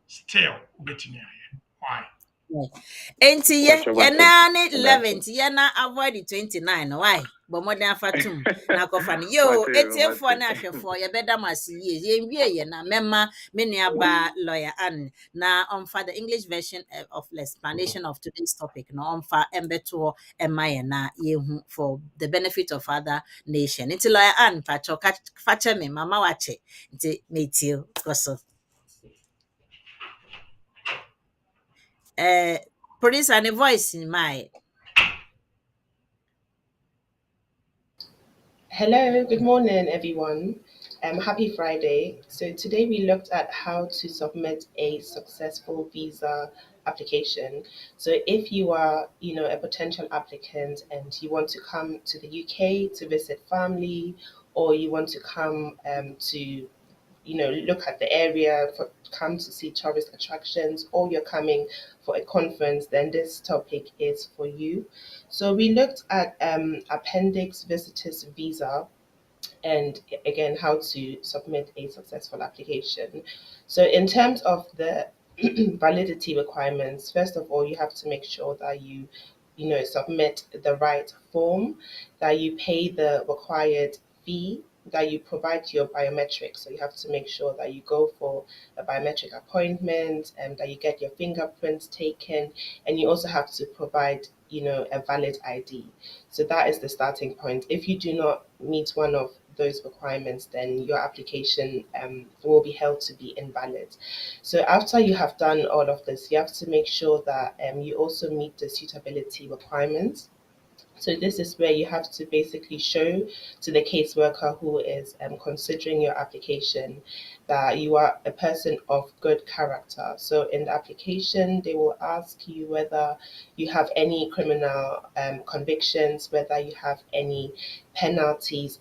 still why? Enti ye na 11th ye na avoid the 29 why? But more than fatum na kofani yo etiefo na ahwefo ye beda masi ye wie ye na mema me nuaba lawyer and na on for the English version of the explanation of today's topic no on for embeto emaye na ye hu for the benefit of other nation. Enti lawyer and pacho fache me mama wache enti metio koso produce and a voice in my. Hello, good morning, everyone. Happy Friday. So today we looked at how to submit a successful visa application. So if you are, a potential applicant and you want to come to the UK to visit family, or you want to come to look at the area, come to see tourist attractions, or you're coming for a conference, then this topic is for you. So we looked at appendix visitors visa, and again how to submit a successful application. So in terms of the validity requirements, first of all, you have to make sure that you submit the right form, that you pay the required fee, that you provide your biometrics. So you have to make sure that you go for a biometric appointment and that you get your fingerprints taken, and you also have to provide a valid ID. So that is the starting point. If you do not meet one of those requirements, then your application will be held to be invalid. So after you have done all of this, you have to make sure that you also meet the suitability requirements. So this is where you have to basically show to the caseworker who is considering your application that you are a person of good character. So in the application, they will ask you whether you have any criminal convictions, whether you have any penalties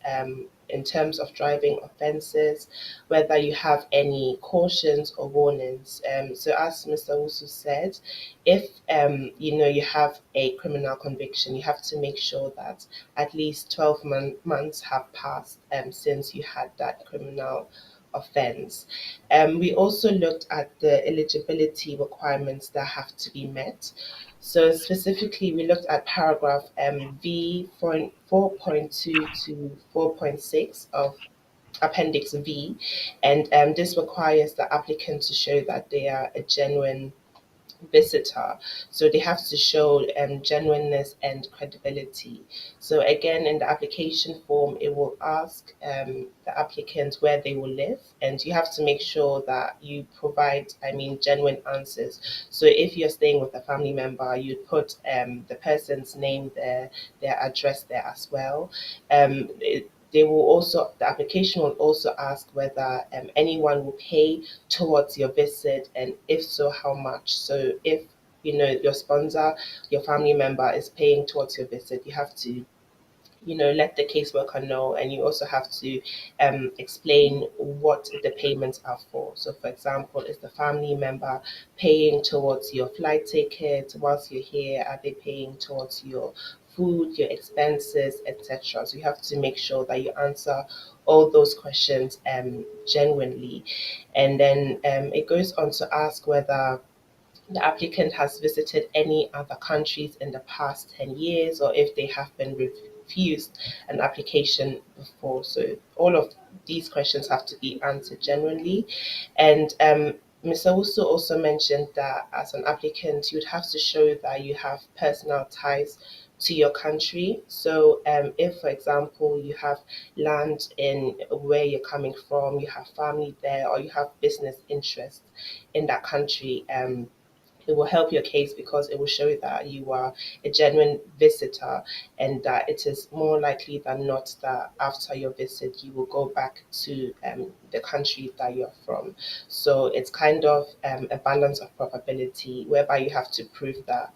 in terms of driving offences, whether you have any cautions or warnings. So as Mr. Owusu said, if you have a criminal conviction, you have to make sure that at least 12 months have passed since you had that criminal offense. We also looked at the eligibility requirements that have to be met. So specifically, we looked at paragraph V 4.2 to 4.6 of Appendix V, and this requires the applicant to show that they are a genuine visitor. So they have to show genuineness and credibility. So again, in the application form, it will ask the applicant where they will live, and you have to make sure that you provide, genuine answers. So if you're staying with a family member, you'd put the person's name there, their address there as well. The application will also ask whether anyone will pay towards your visit, and if so, how much. So if your sponsor, your family member is paying towards your visit, you have to let the caseworker know, and you also have to explain what the payments are for. So, for example, is the family member paying towards your flight ticket whilst you're here? Are they paying towards your food, your expenses, etc.? So, you have to make sure that you answer all those questions genuinely. And then it goes on to ask whether the applicant has visited any other countries in the past 10 years, or if they have been refused an application before. So all of these questions have to be answered genuinely. And Mr. Wusu also mentioned that as an applicant, you'd have to show that you have personal ties to your country. So if, for example, you have land in where you're coming from, you have family there, or you have business interests in that country, it will help your case because it will show that you are a genuine visitor, and that it is more likely than not that after your visit you will go back to the country that you're from. So it's kind of a balance of probability whereby you have to prove that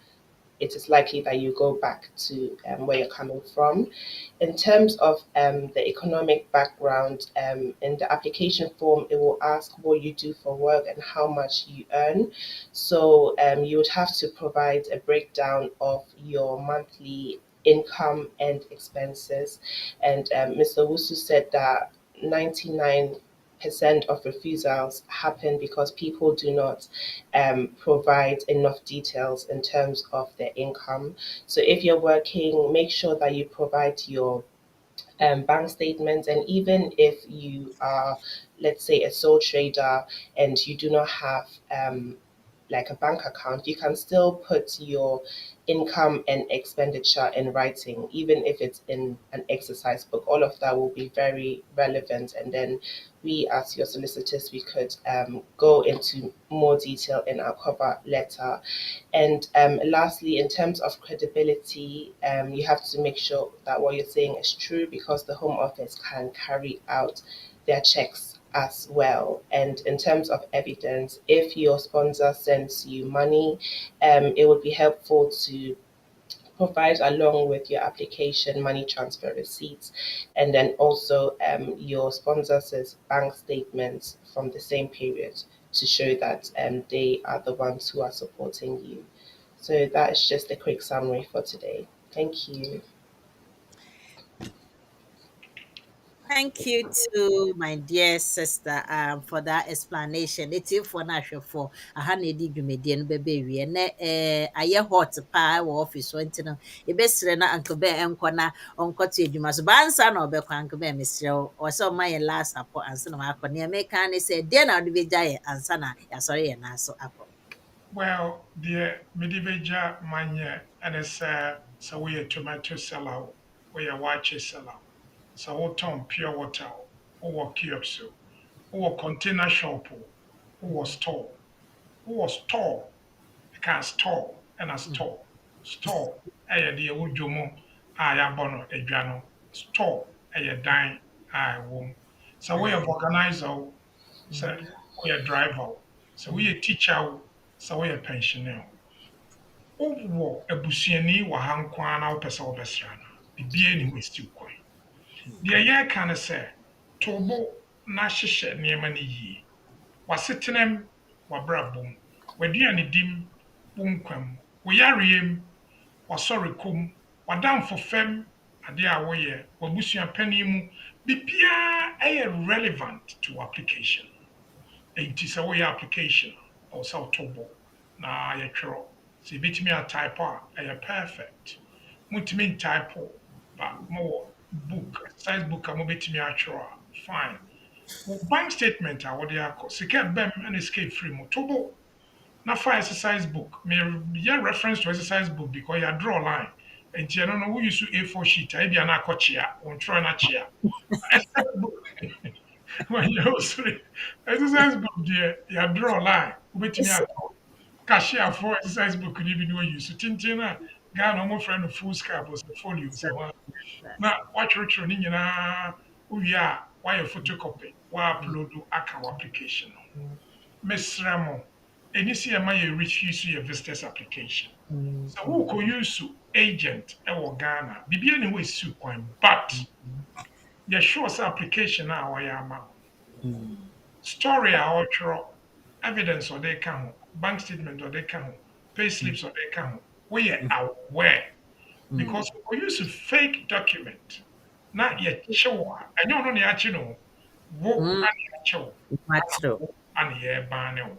it is likely that you go back to where you're coming from. In terms of the economic background, in the application form, it will ask what you do for work and how much you earn. So you would have to provide a breakdown of your monthly income and expenses. And Mr. Wusu said that 99% of refusals happen because people do not provide enough details in terms of their income. So if you're working, make sure that you provide your bank statements. And even if you are, let's say, a sole trader and you do not have like a bank account, you can still put your income and expenditure in writing, even if it's in an exercise book. All of that will be very relevant. And then we, as your solicitors, we could go into more detail in our cover letter. And lastly, in terms of credibility, you have to make sure that what you're saying is true, because the Home Office can carry out their checks as well. And in terms of evidence, if your sponsor sends you money, it would be helpful to provide, along with your application, money transfer receipts, and then also your sponsor's bank statements from the same period to show that they are the ones who are supporting you. So that is just a quick summary for today. Thank you. Thank you to my dear sister for that explanation. It's if one actually for a honey did you median baby and I hot pie office went to know a best rena Uncle Bear and Quana on cottage. You must ban son or Beck Uncle Bear, Mr. or so my last apple and son of Aqua near me can say, dear now be giant and sana, yeah, sorry, and I so apple. Well, dear Mediveja Manye, and it's so we a tomato seller, we a watch seller. So what ton pure water, or kiosk, or container shop, or store, or store, I can store and a store. Store, eh, dear Ujumo, yɛabɔ no store ɛyɛ dan a ɛwɔ so we have organizer so we are driver so we are teacher so we are pensioner wo abusuani wɔ ha nkwa na wopɛ sɛ wobɛsra no bibia ni ho esti kwan deɛ yɛka ne sɛ tobo na hyehyɛ nneɛma no yie wasetenam wabrabom waduane dim bunkwam woyareem wasɔre kom wadamfo fam ade a woyɛ wabusua panin mu bibia ɛyɛ relevant to application enti sɛ woyɛ application ɔwɔ sɛ wotobo na yɛtwerɛ sɛ yɛbɛtumi atype a ɛyɛ perfect motumi ntype ba mowɔ book size book a mobɛtumi atwerɛ a fine wo bank statement a wode akɔ sika bɛm ɛna sika efiri mu tobo na fa exercise book me yɛ reference to exercise book because you draw line enti ɛno no wo use A4 sheet a ebia na akɔkyea wɔntwerɛ na kyea exercise book when you sorry exercise book deɛ you draw line wobɛtumi atɔ cashier for exercise book ni bi no use tintin na Ghana mo friend no foolscap or folio sɛ na watwerɛtwerɛ ne nyinaa wowie a wayɛ photocopy wa upload aka wo application no mesrɛ mo ɛni si ɛma yɛ refuse yɛ visitors application sɛ wokɔ use agent ɛwɔ Ghana bibia ne ho esi kwan but yɛ sure sɛ application a wɔyɛ ama story a ɔtwerɛ evidence ɔde ka ho bank statement ɔde ka ho pay slips ɔde ka ho woyɛ aware because we use fake document na yɛkyew a ɛnyɛ ɔno ne yɛakye no wo ane yɛkyew ane yɛban ne wo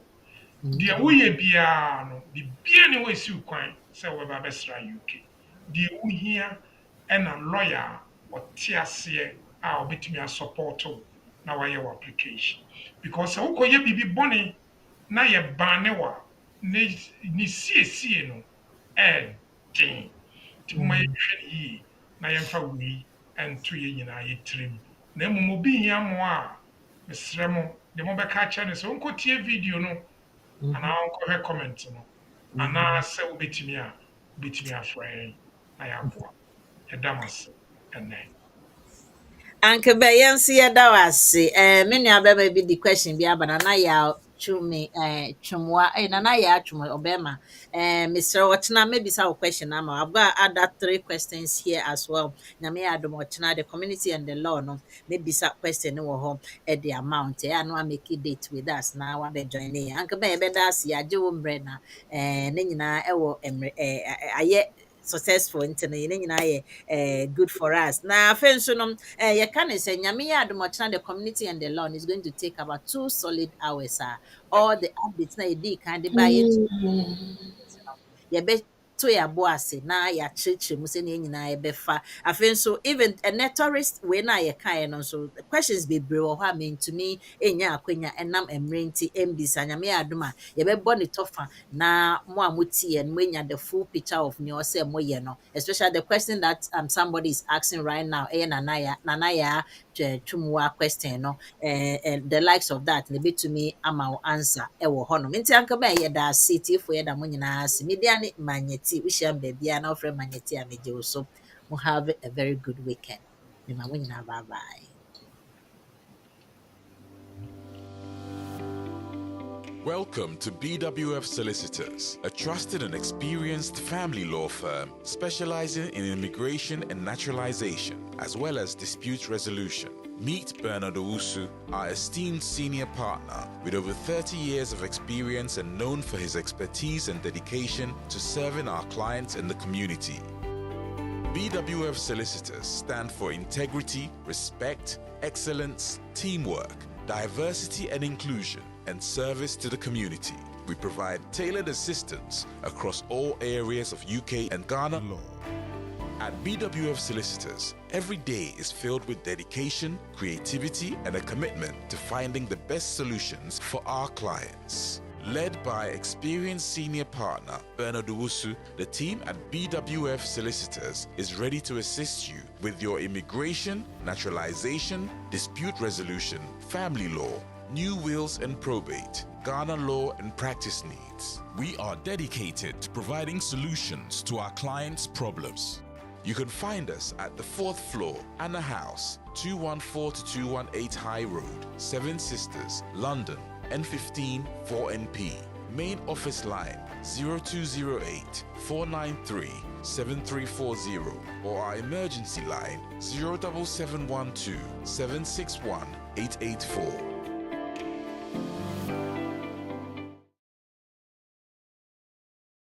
deɛ woyɛ biara no bibia ne wɔasi wo kwan sɛ wɔbɛba bɛsra UK deɛ wohia ɛna lawyer a ɔte aseɛ a ɔbɛtumi asupporto wo na wayɛ wo application because sɛ wokɔyɛ biribi bɔne na yɛban ne wa ne siesie no ɛden nti moma yɛhwɛ ne yie na yɛmfa wei ɛnto yɛ nyinaa yɛtirim na mmom obi hia mmoa a mesrɛ mo deɛ mobɛka akyerɛ ne sɛ wonkɔtie video no anaa wonkɔhwɛ comment no anaa sɛ wobɛtumi a wobɛtumi afrɛ yɛn na yɛaboa yɛda mo ase ɛnnɛ Anke be yansi yeda wase me nua bema bi di question bi aba na ya chumi chumwa na ya chuma obema Mr. Ochina maybe some question now I've got other 3 questions here as well na me adom Ochina the community and the law no maybe some question no ho at the amount I know I make a date with us now I be join in Anke be das ya je wo mbre na ne nyina ewo aye successful internet good for us. Now, friends, you can say Nyame Adumochana, the community and the law is going to take about 2 solid hours. All the updates na you can buy it. To ya boase na ya chichi mu se ne nyina ye befa afen so even a tourist we na ye kan no so questions be bre wo ha me ntumi enya akwanya enam emrenti embisa nyame adoma ye be bo ne tofa na mo amuti en mo enya the full picture of me or say mo ye no especially the question that somebody is asking right now nanaya twumwa question no the likes of that ne betumi ama answer e wo ho no nti anka ba ye da city for ye da mo nyina se media ne manyeti we share baby and offer manyeti ameje so mo have a very good weekend ne ma mo nyina bye bye. Welcome to BWF Solicitors, a trusted and experienced family law firm specializing in immigration and naturalization, as well as dispute resolution. Meet Bennard Owusu, our esteemed senior partner with over 30 years of experience and known for his expertise and dedication to serving our clients and the community. BWF Solicitors stand for integrity, respect, excellence, teamwork, diversity and inclusion, and service to the community. We provide tailored assistance across all areas of UK and Ghana law. At BWF Solicitors, every day is filled with dedication, creativity, and a commitment to finding the best solutions for our clients. Led by experienced senior partner Bennard Owusu, the team at BWF Solicitors is ready to assist you with your immigration, naturalization, dispute resolution, family law, new wills and probate, Ghana law and practice needs. We are dedicated to providing solutions to our clients' problems. You can find us at the 4th floor, Anna House, 214 to 218 High Road, 7 Sisters, London, N15 4NP. Main office line 0208 493 7340 or our emergency line 07712 761 884.